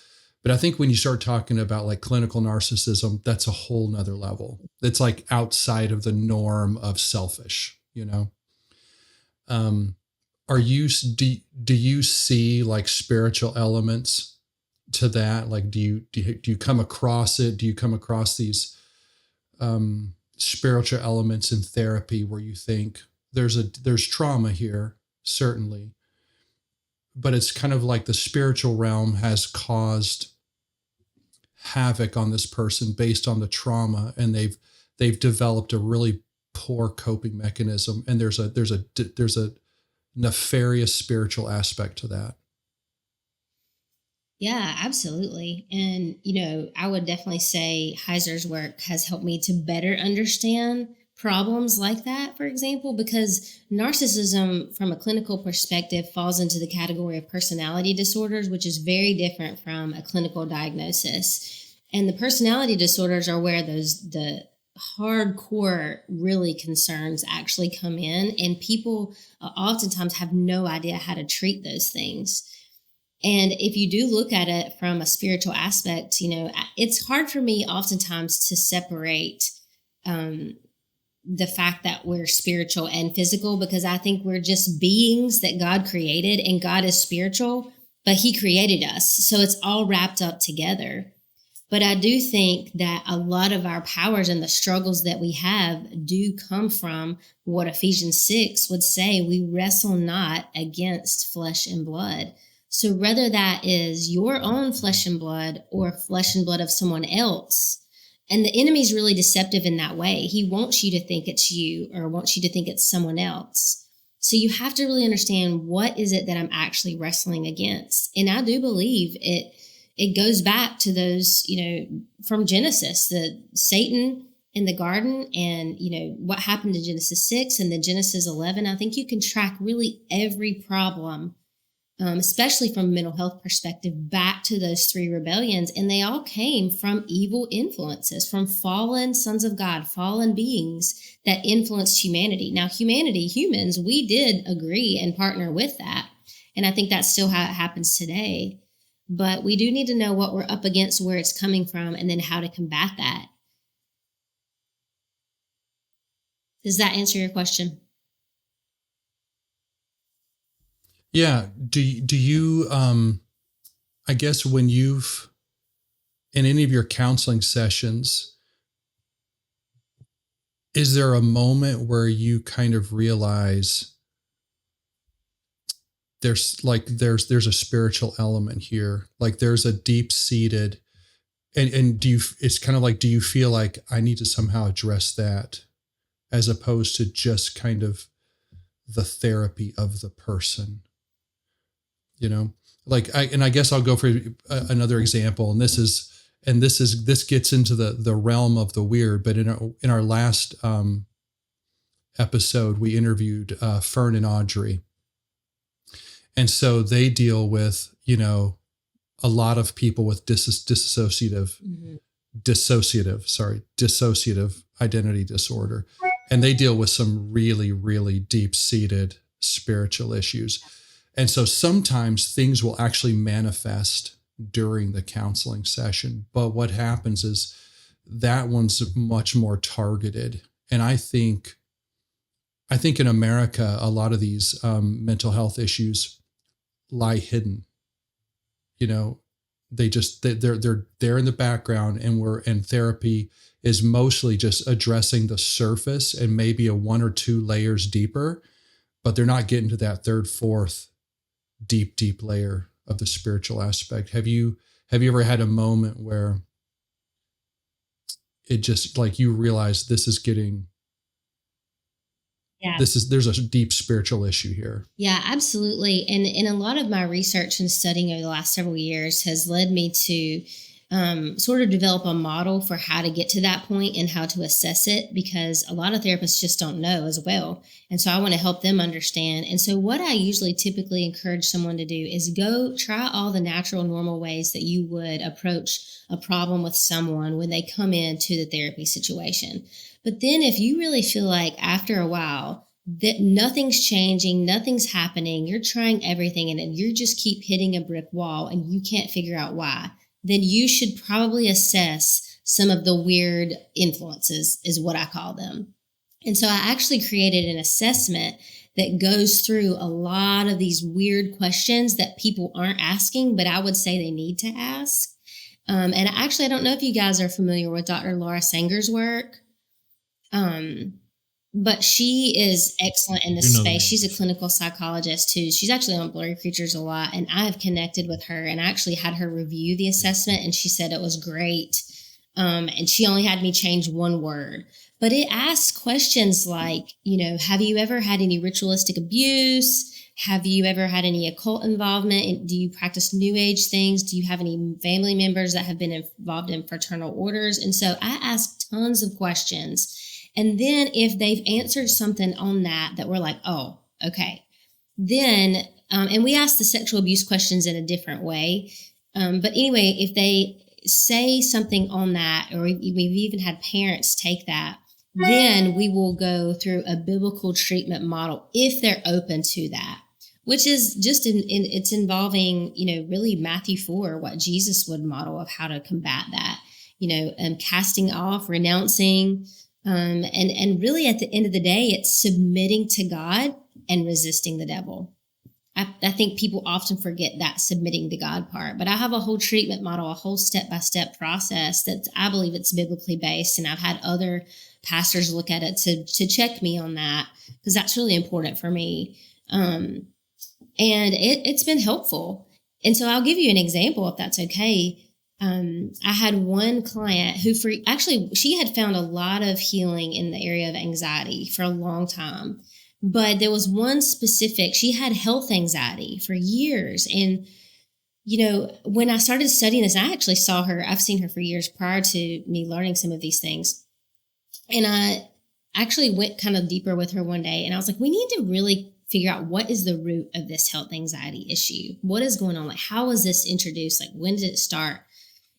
But I think when you start talking about like clinical narcissism, that's a whole nother level. It's like outside of the norm of selfish, do you see like spiritual elements to that? Like, do you come across it? Do you come across these spiritual elements in therapy where you think there's trauma here, certainly, but it's kind of like the spiritual realm has caused havoc on this person based on the trauma, and they've developed a really poor coping mechanism, and there's a nefarious spiritual aspect to that. Yeah, absolutely. And, I would definitely say Heiser's work has helped me to better understand problems like that, for example, because narcissism from a clinical perspective falls into the category of personality disorders, which is very different from a clinical diagnosis. And the personality disorders are where the hardcore really concerns actually come in, and people oftentimes have no idea how to treat those things. And if you do look at it from a spiritual aspect, it's hard for me oftentimes to separate the fact that we're spiritual and physical, because I think we're just beings that God created, and God is spiritual, but he created us. So it's all wrapped up together. But I do think that a lot of our powers and the struggles that we have do come from what Ephesians 6 would say: we wrestle not against flesh and blood. So whether that is your own flesh and blood or flesh and blood of someone else, and the enemy's really deceptive in that way. He wants you to think it's you, or wants you to think it's someone else. So you have to really understand, what is it that I'm actually wrestling against? And I do believe it goes back to those, from Genesis, the Satan in the garden, and, what happened in Genesis 6 and then Genesis 11. I think you can track really every problem, especially from a mental health perspective, back to those three rebellions. And they all came from evil influences, from fallen sons of God, fallen beings that influenced humanity. Now, humans, we did agree and partner with that. And I think that's still how it happens today. But we do need to know what we're up against, where it's coming from, and then how to combat that. Does that answer your question? Yeah. Do you, I guess when you've, in any of your counseling sessions, is there a moment where you kind of realize there's a spiritual element here, like there's a deep seated, and it's kind of like, do you feel like I need to somehow address that, as opposed to just kind of the therapy of the person? I guess I'll go for another example. And this gets into the realm of the weird, but in our last episode, we interviewed Fern and Audrey. And so they deal with, a lot of people with dissociative identity disorder. And they deal with some really, really deep-seated spiritual issues. And so sometimes things will actually manifest during the counseling session. But what happens is that one's much more targeted. And I think in America, a lot of these mental health issues lie hidden. They're in the background, and therapy is mostly just addressing the surface and maybe a one or two layers deeper, but they're not getting to that third, fourth, deep layer of the spiritual aspect. Have you ever had a moment where it just, like, you realize this is getting, there's a deep spiritual issue here? Yeah, absolutely. And a lot of my research and studying over the last several years has led me to sort of develop a model for how to get to that point and how to assess it, because a lot of therapists just don't know as well. And so I want to help them understand. And so what I usually typically encourage someone to do is go try all the natural, normal ways that you would approach a problem with someone when they come into the therapy situation. But then if you really feel like after a while that nothing's changing, nothing's happening, you're trying everything and you just keep hitting a brick wall and you can't figure out why, then you should probably assess some of the weird influences, is what I call them. And so I actually created an assessment that goes through a lot of these weird questions that people aren't asking, but I would say they need to ask. And actually, I don't know if you guys are familiar with Dr. Laura Sanger's work, but she is excellent in this space. She's a clinical psychologist too. She's actually on Blurry Creatures a lot, and I have connected with her and I actually had her review the assessment, and she said it was great. And she only had me change one word, but it asks questions like, have you ever had any ritualistic abuse? Have you ever had any occult involvement? Do you practice New Age things? Do you have any family members that have been involved in fraternal orders? And so I asked tons of questions. And then if they've answered something on that we're like, oh, okay, then, and we ask the sexual abuse questions in a different way. But anyway, if they say something on that, or we've even had parents take that, then we will go through a biblical treatment model if they're open to that, which is just it's involving, really Matthew 4, what Jesus would model of how to combat that, casting off, renouncing, and really at the end of the day, it's submitting to God and resisting the devil. I think people often forget that submitting to God part, but I have a whole treatment model, a whole step-by-step process that I believe it's biblically based. And I've had other pastors look at it to check me on that, because that's really important for me. And it's been helpful. And so I'll give you an example if that's okay. I had one client who she had found a lot of healing in the area of anxiety for a long time. But there was one specific, she had health anxiety for years. And, when I started studying this, I actually saw her, I've seen her for years prior to me learning some of these things. And I actually went kind of deeper with her one day, and I was like, we need to really figure out what is the root of this health anxiety issue. What is going on? Like, how was this introduced? Like, when did it start?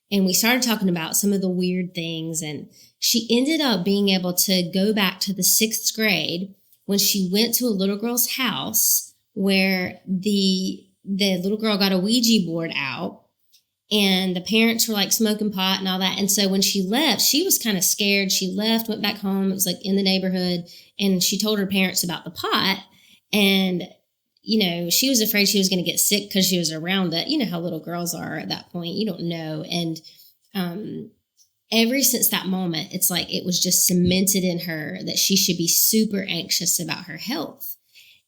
And we started talking about some of the weird things. And she ended up being able to go back to the 6th grade when she went to a little girl's house where the little girl got a Ouija board out, and the parents were like smoking pot and all that. And so when she left, she was kind of scared. She left, went back home. It was like in the neighborhood. And she told her parents about the pot. And, she was afraid she was going to get sick because she was around it. You know how little girls are at that point. You don't know. And ever since that moment, it's like it was just cemented in her that she should be super anxious about her health.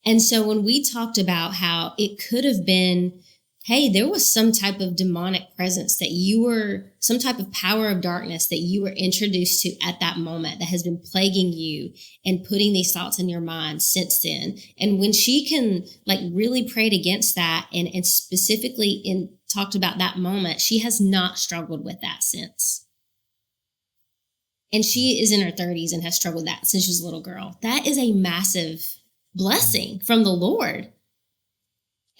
And so when we talked about how it could have been, hey, there was some type of demonic presence some type of power of darkness that you were introduced to at that moment that has been plaguing you and putting these thoughts in your mind since then. And when she can really prayed against that and specifically talked about that moment, she has not struggled with that since. And she is in her 30s and has struggled with that since she was a little girl. That is a massive blessing from the Lord.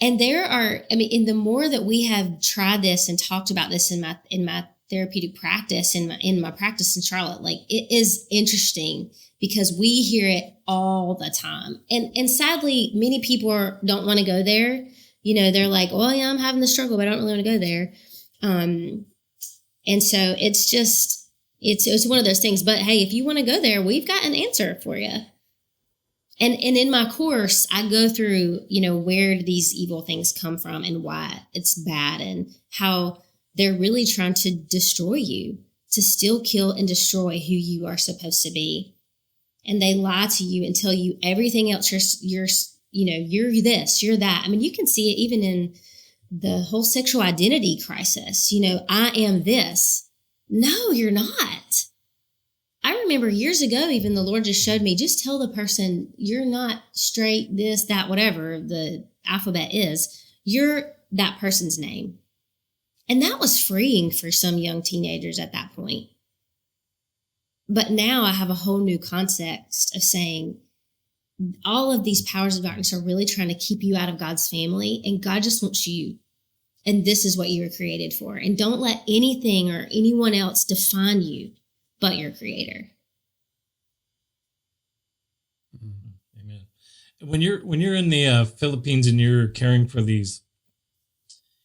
And the more that we have tried this and talked about this in my therapeutic practice, in my practice in Charlotte, it is interesting because we hear it all the time. And sadly, many people don't want to go there. They're like, well, yeah, I'm having the struggle, but I don't really want to go there. And so it's just, it's one of those things. But hey, if you want to go there, we've got an answer for you. And in my course, I go through, where these evil things come from and why it's bad and how they're really trying to destroy you, to steal, kill, and destroy who you are supposed to be. And they lie to you and tell you everything else. You're this, you're that. I mean, you can see it even in the whole sexual identity crisis. I am this. No, you're not. I remember years ago, even the Lord just showed me, just tell the person you're not straight, this, that, whatever the alphabet is, you're that person's name. And that was freeing for some young teenagers at that point. But now I have a whole new context of saying all of these powers of darkness are really trying to keep you out of God's family, and God just wants you. And this is what you were created for. And don't let anything or anyone else define you but your Creator. Amen. When you're in the Philippines and you're caring for these,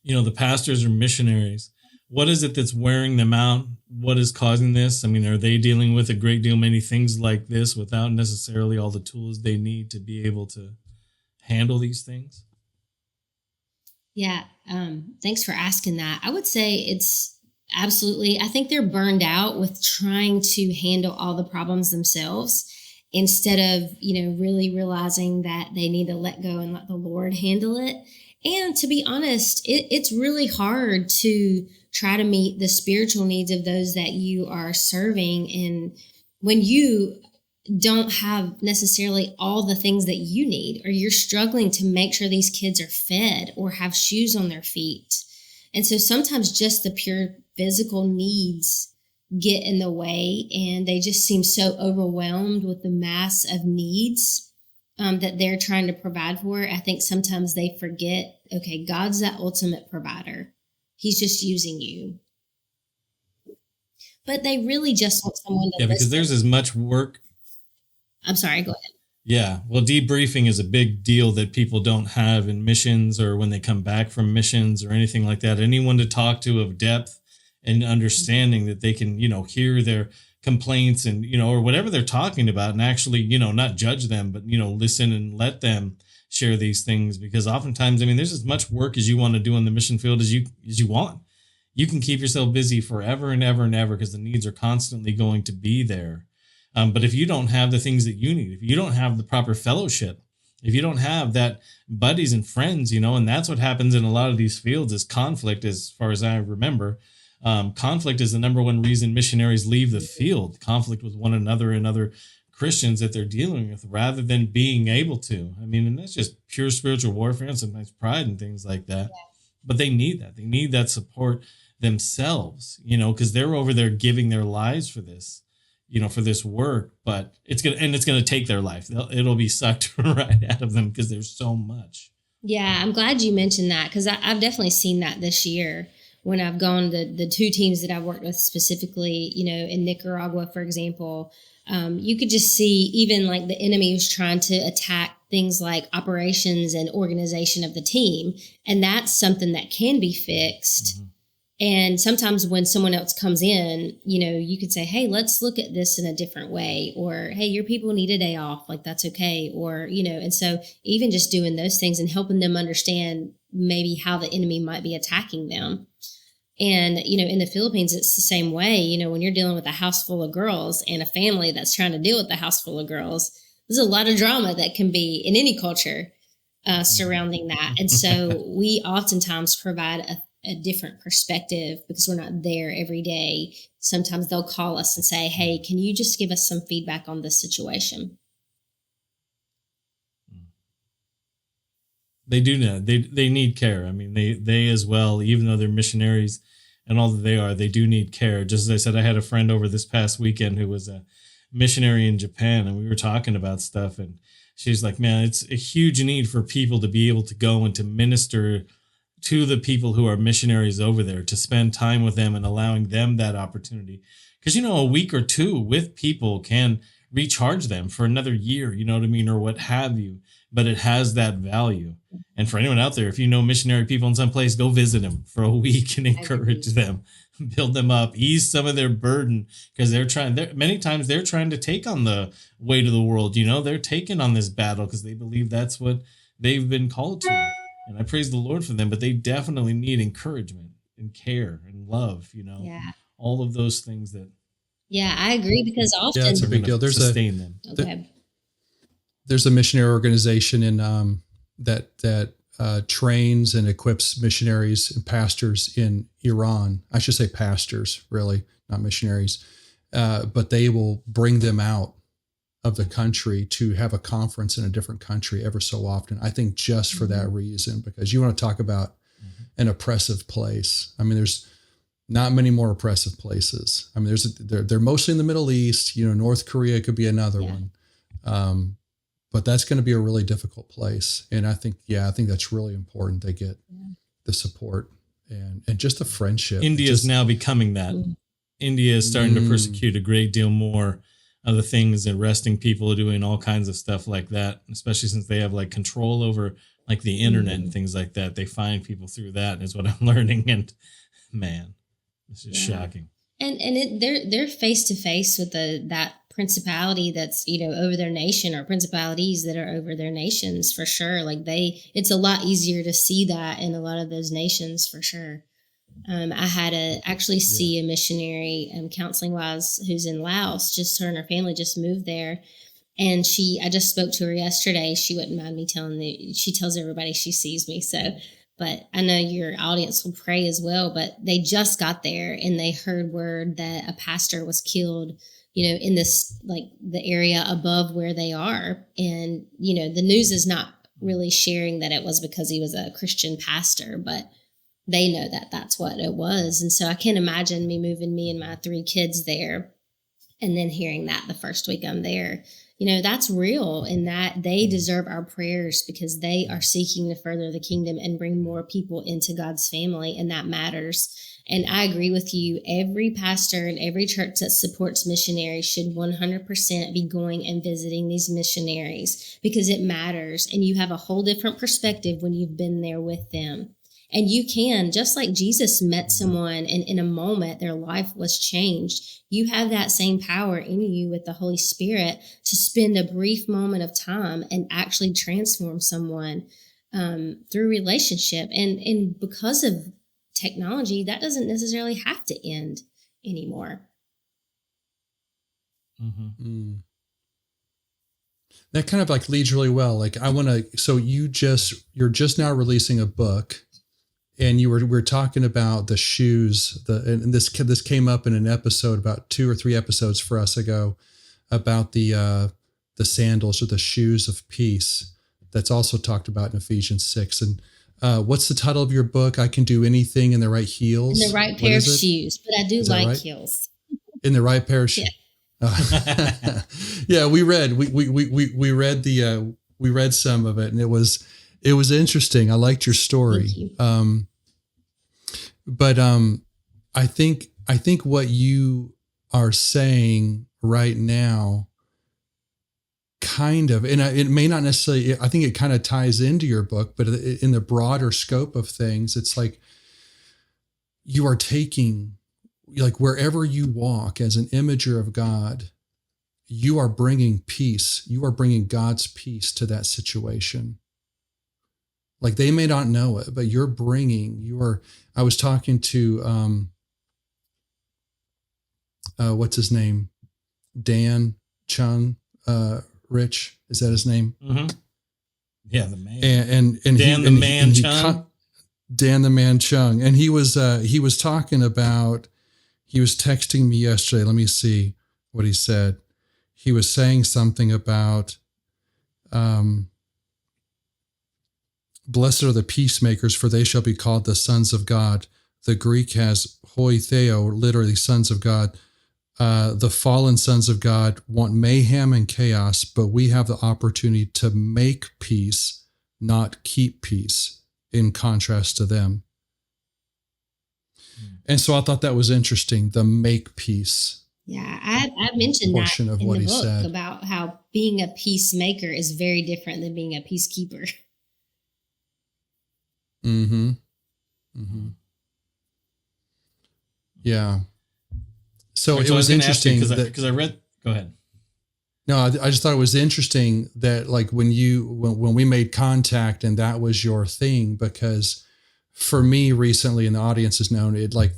the pastors or missionaries, what is it that's wearing them out? What is causing this? I mean, are they dealing with a great deal many things like this without necessarily all the tools they need to be able to handle these things? Yeah. Thanks for asking that. I would say it's absolutely, I think they're burned out with trying to handle all the problems themselves instead of, really realizing that they need to let go and let the Lord handle it. And to be honest, it's really hard to try to meet the spiritual needs of those that you are serving. And when you don't have necessarily all the things that you need, or you're struggling to make sure these kids are fed or have shoes on their feet. And so sometimes just the pure physical needs get in the way, and they just seem so overwhelmed with the mass of needs that they're trying to provide for. I think sometimes they forget, okay, God's that ultimate provider. He's just using you. But they really just want someone to listen. Because there's as much work. I'm sorry, go ahead. Yeah, well, debriefing is a big deal that people don't have in missions or when they come back from missions or anything like that. Anyone to talk to of depth and understanding that they can, hear their complaints and, or whatever they're talking about and actually, not judge them, but, listen and let them share these things. Because oftentimes, there's as much work as you want to do in the mission field as you want. You can keep yourself busy forever and ever and ever because the needs are constantly going to be there. But if you don't have the things that you need, if you don't have the proper fellowship, if you don't have that buddies and friends, and that's what happens in a lot of these fields is conflict, as far as I remember. Conflict is the number one reason missionaries leave the field, conflict with one another and other Christians that they're dealing with rather than being able to. And that's just pure spiritual warfare and sometimes pride and things like that. Yeah. But they need that. They need that support themselves, because they're over there giving their lives for this. For this work, but it's gonna take their life. It'll be sucked right out of them because there's so much. Yeah, I'm glad you mentioned that because I've definitely seen that this year when I've gone to the two teams that I've worked with specifically, in Nicaragua, for example. You could just see even like the enemy was trying to attack things like operations and organization of the team, and that's something that can be fixed. Mm-hmm. And sometimes when someone else comes in, you could say, hey, let's look at this in a different way. Or, hey, your people need a day off. Like, that's okay. Or, and so even just doing those things and helping them understand maybe how the enemy might be attacking them. And, in the Philippines, it's the same way. When you're dealing with a house full of girls and a family that's trying to deal with a house full of girls, there's a lot of drama that can be in any culture surrounding that. And so we oftentimes provide a different perspective because we're not there every day. Sometimes they'll call us and say, hey, can you just give us some feedback on this situation? They do know. They need care. They as well, even though they're missionaries and all that they are, they do need care. Just as I said, I had a friend over this past weekend who was a missionary in Japan, and we were talking about stuff, and she's like, man, it's a huge need for people to be able to go and to minister to the people who are missionaries over there, to spend time with them and allowing them that opportunity. Because, a week or two with people can recharge them for another year, or what have you. But it has that value. And for anyone out there, if you know missionary people in some place, go visit them for a week and encourage them, build them up, ease some of their burden, because many times they're trying to take on the weight of the world. They're taking on this battle because they believe that's what they've been called to. And I praise the Lord for them, but they definitely need encouragement and care and love, all of those things that. Yeah, I agree because often. Yeah, it's a big deal. There's a missionary organization in that trains and equips missionaries and pastors in Iran. I should say pastors, really, not missionaries. But they will bring them out of the country to have a conference in a different country ever so often. I think just for that reason, because you want to talk about an oppressive place. I mean, there's not many more oppressive places. I mean, they're mostly in the Middle East. North Korea could be another one. But that's going to be a really difficult place. And I think that's really important. They get the support and just the friendship. India is now becoming that. India is starting to persecute a great deal more of the things, arresting people, doing all kinds of stuff like that, especially since they have like control over like the internet and things like that. They find people through that is what I'm learning. And man, this is shocking. And they're face to face with that principality that's, over their nation, or principalities that are over their nations for sure. Like it's a lot easier to see that in a lot of those nations for sure. I had to actually see a missionary, counseling wise, who's in Laos. Just her and her family just moved there. And I just spoke to her yesterday. She wouldn't mind me she tells everybody she sees me. So, but I know your audience will pray as well, but they just got there and they heard word that a pastor was killed, in this, like the area above where they are. And, the news is not really sharing that it was because he was a Christian pastor, but they know that that's what it was. And so I can't imagine me and my 3 kids there and then hearing that the first week I'm there. That's real, and that they deserve our prayers because they are seeking to further the kingdom and bring more people into God's family, and that matters. And I agree with you. Every pastor and every church that supports missionaries should 100% be going and visiting these missionaries because it matters, and you have a whole different perspective when you've been there with them. And you can, just like Jesus met someone and in a moment their life was changed, you have that same power in you with the Holy Spirit to spend a brief moment of time and actually transform someone through relationship. And because of technology, that doesn't necessarily have to end anymore. That kind of like leads really well. Like so you're just now releasing a book. And we're talking about the shoes, and this came up in an episode about 2 or 3 episodes for us ago about the sandals or the shoes of peace. That's also talked about in Ephesians 6. And what's the title of your book? I Can Do Anything in the Right Heels. In the right pair of shoes, but I do like heels. In the right pair of shoes. Yeah. Yeah, we read some of it, and it was interesting. I liked your story. Thank you. But I think what you are saying right now kind of, and it may not necessarily, I think it kind of ties into your book, but in the broader scope of things, it's like you are taking, like wherever you walk as an imager of God, you are bringing peace. You are bringing God's peace to that situation. Like they may not know it, but I was talking to, what's his name? Dan Chung, Rich, is that his name? Mm-hmm. Yeah, the man. And Dan the Man Chung. Dan the Man Chung, and he was talking about. He was texting me yesterday. Let me see what he said. He was saying something about, blessed are the peacemakers, for they shall be called the sons of God. The Greek has hoi theo, literally sons of God. The fallen sons of God want mayhem and chaos, but we have the opportunity to make peace, not keep peace, in contrast to them. And so I thought that was interesting, the make peace. Yeah, I mentioned that in of the what he book said. about how being a peacemaker is very different than being a peacekeeper. Mm-hmm. Mm-hmm. Yeah. So it was interesting because I read. Go ahead. No, I just thought it was interesting that like when we made contact and that was your thing, because for me recently, and the audience has known it, like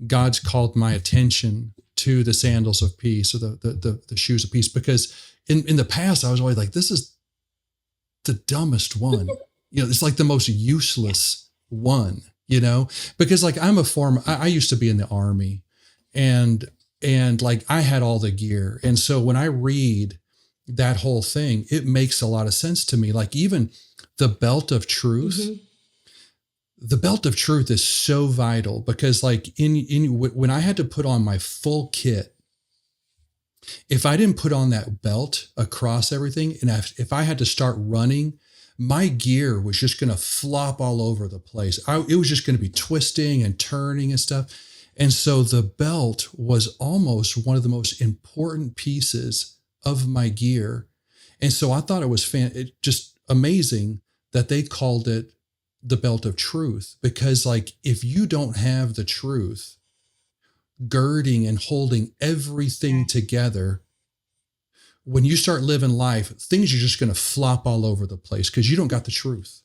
God's called my attention to the sandals of peace, or the shoes of peace, because in the past I was always like, this is the dumbest one. It's like the most useless one, because like I used to be in the Army, and like I had all the gear. And so when I read that whole thing, it makes a lot of sense to me. Like even the belt of truth, the belt of truth is so vital because like when I had to put on my full kit, if I didn't put on that belt across everything, and if I had to start running, my gear was just going to flop all over the place. It was just going to be twisting and turning and stuff. And so the belt was almost one of the most important pieces of my gear. And so I thought it was just amazing that they called it the belt of truth, because like, if you don't have the truth girding and holding everything together, when you start living life, things are just going to flop all over the place because you don't got the truth.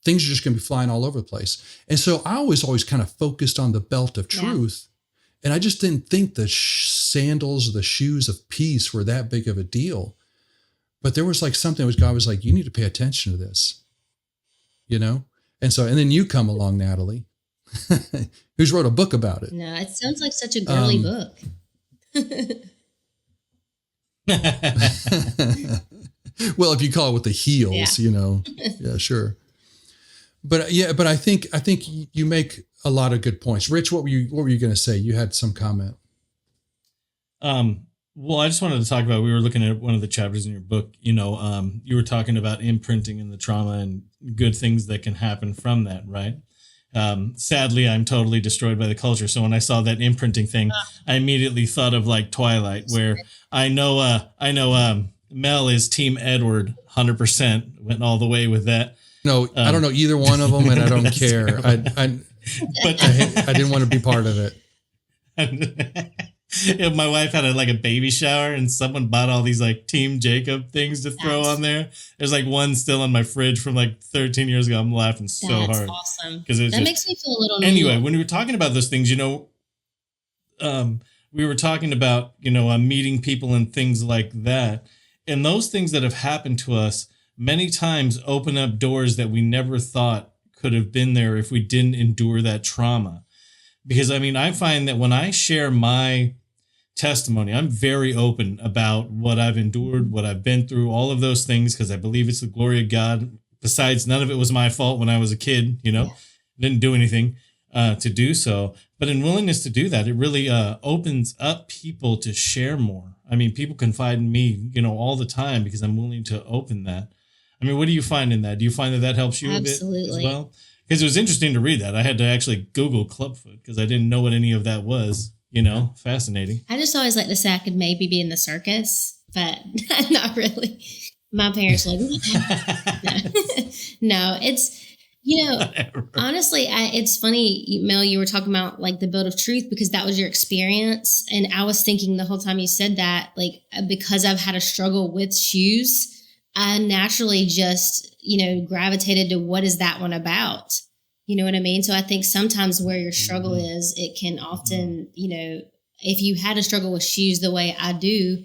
Things are just going to be flying all over the place. And so I was always kind of focused on the belt of truth. And I just didn't think the sandals, the shoes of peace were that big of a deal. But there was like something was God was like, you need to pay attention to this, you know? And so, and then you come along, Natalie, who's wrote a book about it. No, it sounds like such a girly book. Well, if you call it with the heels, you know, yeah, sure. But I think you make a lot of good points. Rich, what were you going to say? You had some comment. Well, I just wanted to talk about, we were looking at one of the chapters in your book, you know, you were talking about imprinting and the trauma and good things that can happen from that, right? Sadly, I'm totally destroyed by the culture. So when I saw that imprinting thing, I immediately thought of like Twilight, where I know Mel is Team Edward 100%, went all the way with that. No, I don't know either one of them, and I don't care. I didn't want to be part of it. My wife had a baby shower, and someone bought all these like Team Jacob things to throw on there. There's like one still in my fridge from like 13 years ago. I'm laughing so hard. That's awesome. Because that makes me feel a little. Anyway, when we were talking about those things, you know, we were talking about, you know, meeting people and things like that, and those things that have happened to us many times open up doors that we never thought could have been there if we didn't endure that trauma. Because I mean, I find that when I share my testimony, I'm very open about what I've endured, what I've been through, all of those things, because I believe it's the glory of God. Besides, none of it was my fault when I was a kid, you know, didn't do anything to do so. But in willingness to do that, it really opens up people to share more. I mean, people confide in me, you know, all the time because I'm willing to open that. I mean, what do you find in that? Do you find that helps you a bit as well? Because it was interesting to read that. I had to actually Google clubfoot because I didn't know what any of that was. You know, fascinating. I just always like to say I could maybe be in the circus, but not really. My parents like, no, it's, you know, honestly, it's funny, Mel, you were talking about like the belt of truth because that was your experience. And I was thinking the whole time you said that, like, because I've had a struggle with shoes, I naturally just, you know, gravitated to what is that one about? You know what I mean? So I think sometimes where your struggle is, it can often, you know, if you had a struggle with shoes the way I do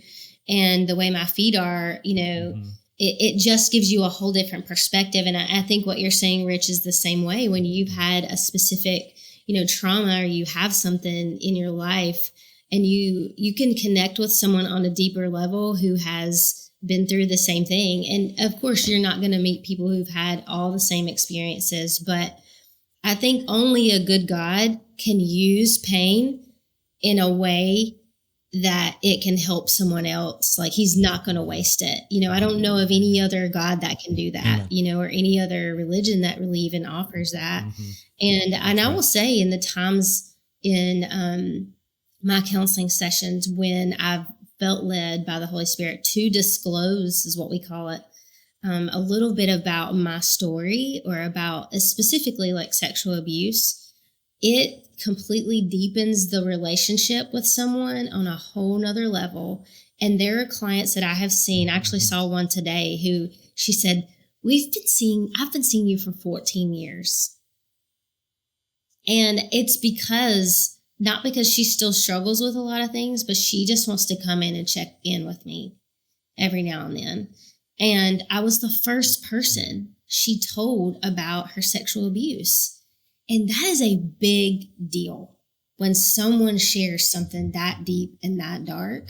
and the way my feet are, you know, it just gives you a whole different perspective. And I think what you're saying, Rich, is the same way. When you've had a specific, you know, trauma or you have something in your life and you can connect with someone on a deeper level who has been through the same thing. And of course, you're not going to meet people who've had all the same experiences, but I think only a good God can use pain in a way that it can help someone else. Like he's not going to waste it. You know, I don't know of any other God that can do that, you know, or any other religion that really even offers that. And I will say in the times in my counseling sessions when I've felt led by the Holy Spirit to disclose, is what we call it, a little bit about my story or about specifically like sexual abuse, it completely deepens the relationship with someone on a whole nother level. And there are clients that I have seen. I actually saw one today who she said, I've been seeing you for 14 years. And it's not because she still struggles with a lot of things, but she just wants to come in and check in with me every now and then. And I was the first person she told about her sexual abuse. And that is a big deal when someone shares something that deep and that dark.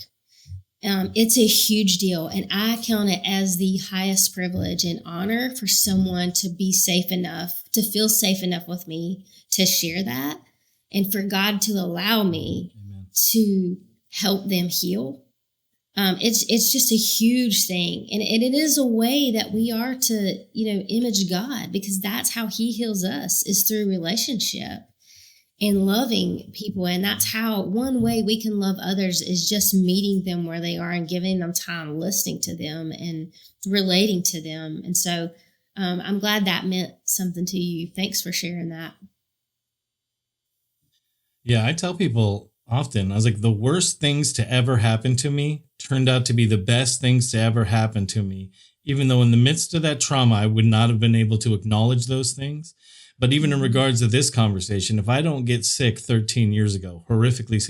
It's a huge deal. And I count it as the highest privilege and honor for someone to be safe enough, to feel safe enough with me to share that, and for God to allow me Amen. to help them heal. It's just a huge thing. And it is a way that we are to, image God, because that's how he heals us, is through relationship and loving people. And that's how one way we can love others is just meeting them where they are and giving them time, listening to them and relating to them. And so I'm glad that meant something to you. Thanks for sharing that. Yeah, I tell people often, I was like, the worst things to ever happen to me turned out to be the best things to ever happen to me, even though in the midst of that trauma, I would not have been able to acknowledge those things. But even in regards to this conversation, if I don't get sick 13 years ago, horrifically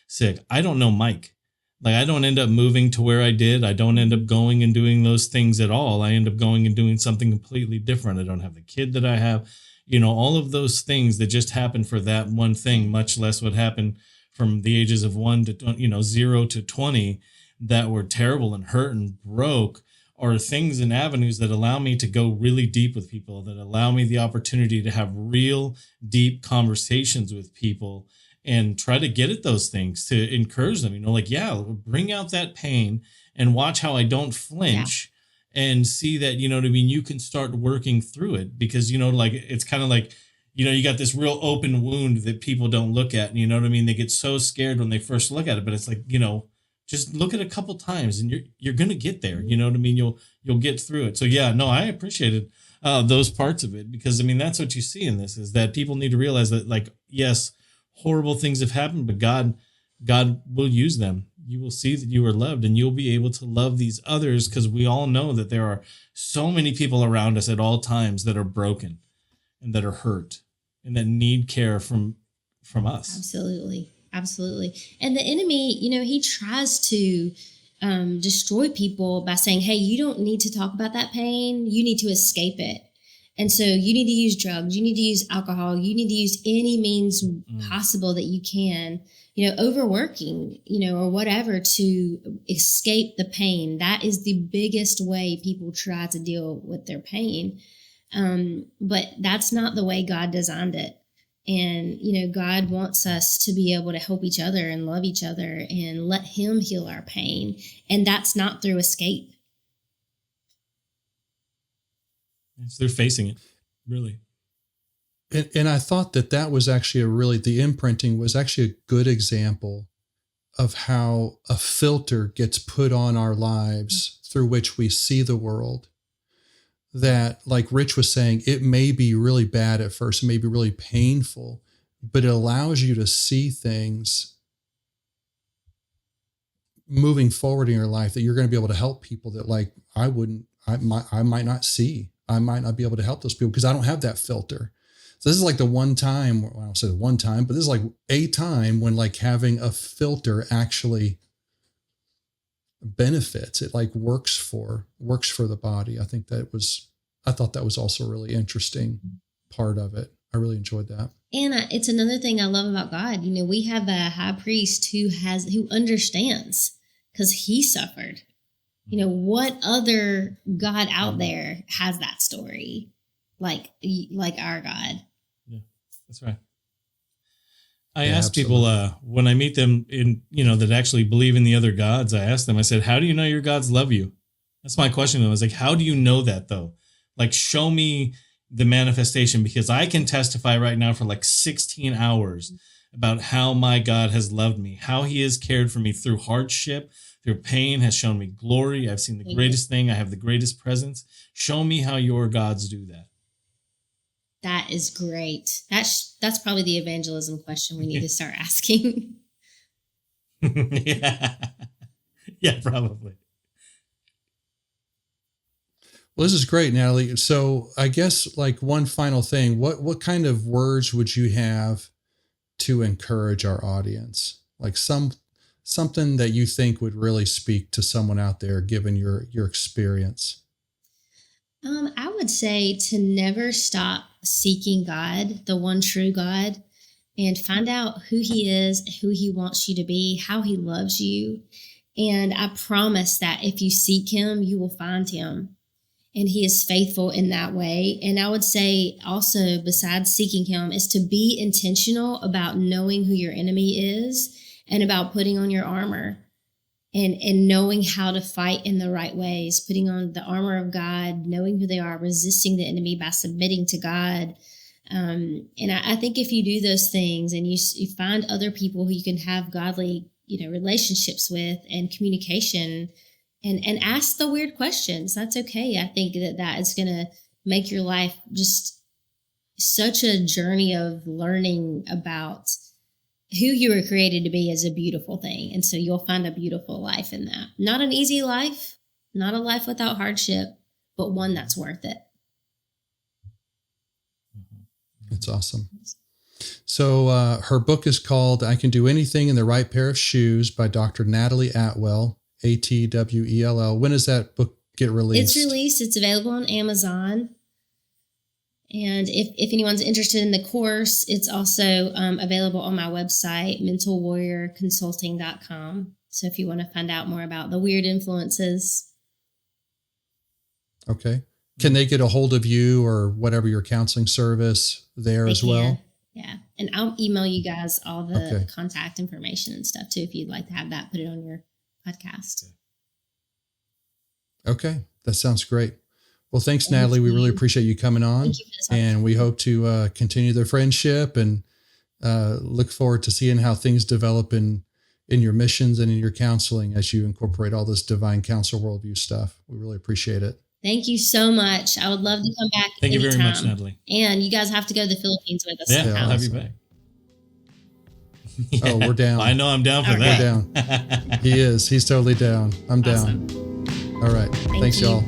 sick, I don't know Mike. Like, I don't end up moving to where I did. I don't end up going and doing those things at all. I end up going and doing something completely different. I don't have the kid that I have, all of those things that just happened for that one thing, much less what happened from the ages of 1 to 0 to 20 that were terrible and hurt and broke, are things and avenues that allow me to go really deep with people, that allow me the opportunity to have real deep conversations with people and try to get at those things, to encourage them, bring out that pain and watch how I don't flinch. Yeah. And see that, you can start working through it, because, it's kind of like, you got this real open wound that people don't look at. They get so scared when they first look at it, but it's like, just look at it a couple times and you're going to get there. You'll get through it. So yeah, no, I appreciated those parts of it, because that's what you see in this, is that people need to realize that, like, yes, horrible things have happened, but God will use them. You will see that you are loved, and you'll be able to love these others, because we all know that there are so many people around us at all times that are broken and that are hurt and that need care from us. Absolutely. And the enemy, he tries to destroy people by saying, hey, you don't need to talk about that pain. You need to escape it. And so you need to use drugs. You need to use alcohol. You need to use any means possible that you can, overworking, or whatever, to escape the pain. That is the biggest way people try to deal with their pain. But that's not the way God designed it. And, God wants us to be able to help each other and love each other and let him heal our pain. And that's not through escape. So they're facing it, really. And I thought that was actually the imprinting was actually a good example of how a filter gets put on our lives through which we see the world. That, like Rich was saying, it may be really bad at first, it may be really painful, but it allows you to see things moving forward in your life that you're going to be able to help people that, like, I might not see. I might not be able to help those people because I don't have that filter. So this is like the one time, well, I'll say one time, but this is like a time when, like, having a filter actually benefits. It, like, works for the body. I thought that was also a really interesting part of it. I really enjoyed that. And it's another thing I love about God. We have a high priest who understands, because he suffered. What other God out there has that story like our God? Yeah, that's right. I ask people when I meet them that actually believe in the other gods, I ask them, I said, how do you know your gods love you? That's my question to them. I was like, how do you know that though? Like, show me the manifestation, because I can testify right now for like 16 hours about how my God has loved me, how he has cared for me through hardship, through pain, has shown me glory. I've seen the greatest thing. I have the greatest presence. Show me how your gods do that. That is great. That's probably the evangelism question we need to start asking. Yeah, probably. Well, this is great, Natalie. So I guess, like, one final thing, what kind of words would you have to encourage our audience? Like something that you think would really speak to someone out there, given your experience. I would say to never stop seeking God, the one true God, and find out who he is, who he wants you to be, how he loves you, And I promise that if you seek him, you will find him. And he is faithful in that way. And I would say also, besides seeking him, is to be intentional about knowing who your enemy is and about putting on your armor and knowing how to fight in the right ways, putting on the armor of God, knowing who they are, resisting the enemy by submitting to God. And I think if you do those things and you find other people who you can have godly, relationships with and communication, and ask the weird questions, that's okay. I think that is going to make your life just such a journey of learning about who you were created to be is a beautiful thing. And so you'll find a beautiful life in that. Not an easy life, not a life without hardship, but one that's worth it. That's awesome. So her book is called I Can Do Anything in the Right Pair of Shoes by Dr. Natalie Atwell, Atwell. When does that book get released? It's released. It's available on Amazon. And if anyone's interested in the course, it's also available on my website, mentalwarriorconsulting.com. So if you want to find out more about the weird influences. Okay. Can they get a hold of you or whatever your counseling service there as well? Yeah. And I'll email you guys all the contact information and stuff too, if you'd like to have that, put it on your podcast. Okay. That sounds great. Well, thanks, Natalie. We really appreciate you coming on. Thank you for this and we hope to continue the friendship and look forward to seeing how things develop in your missions and in your counseling as you incorporate all this Divine Counsel worldview stuff. We really appreciate it. Thank you so much. I would love to come back. Thank anytime. you very much, Natalie. And you guys have to go to the Philippines with us. Yeah, I'll have you back. Oh, we're down. I know I'm down for that. We're down. He is. He's totally down. I'm down. Awesome. All right. Thanks, y'all.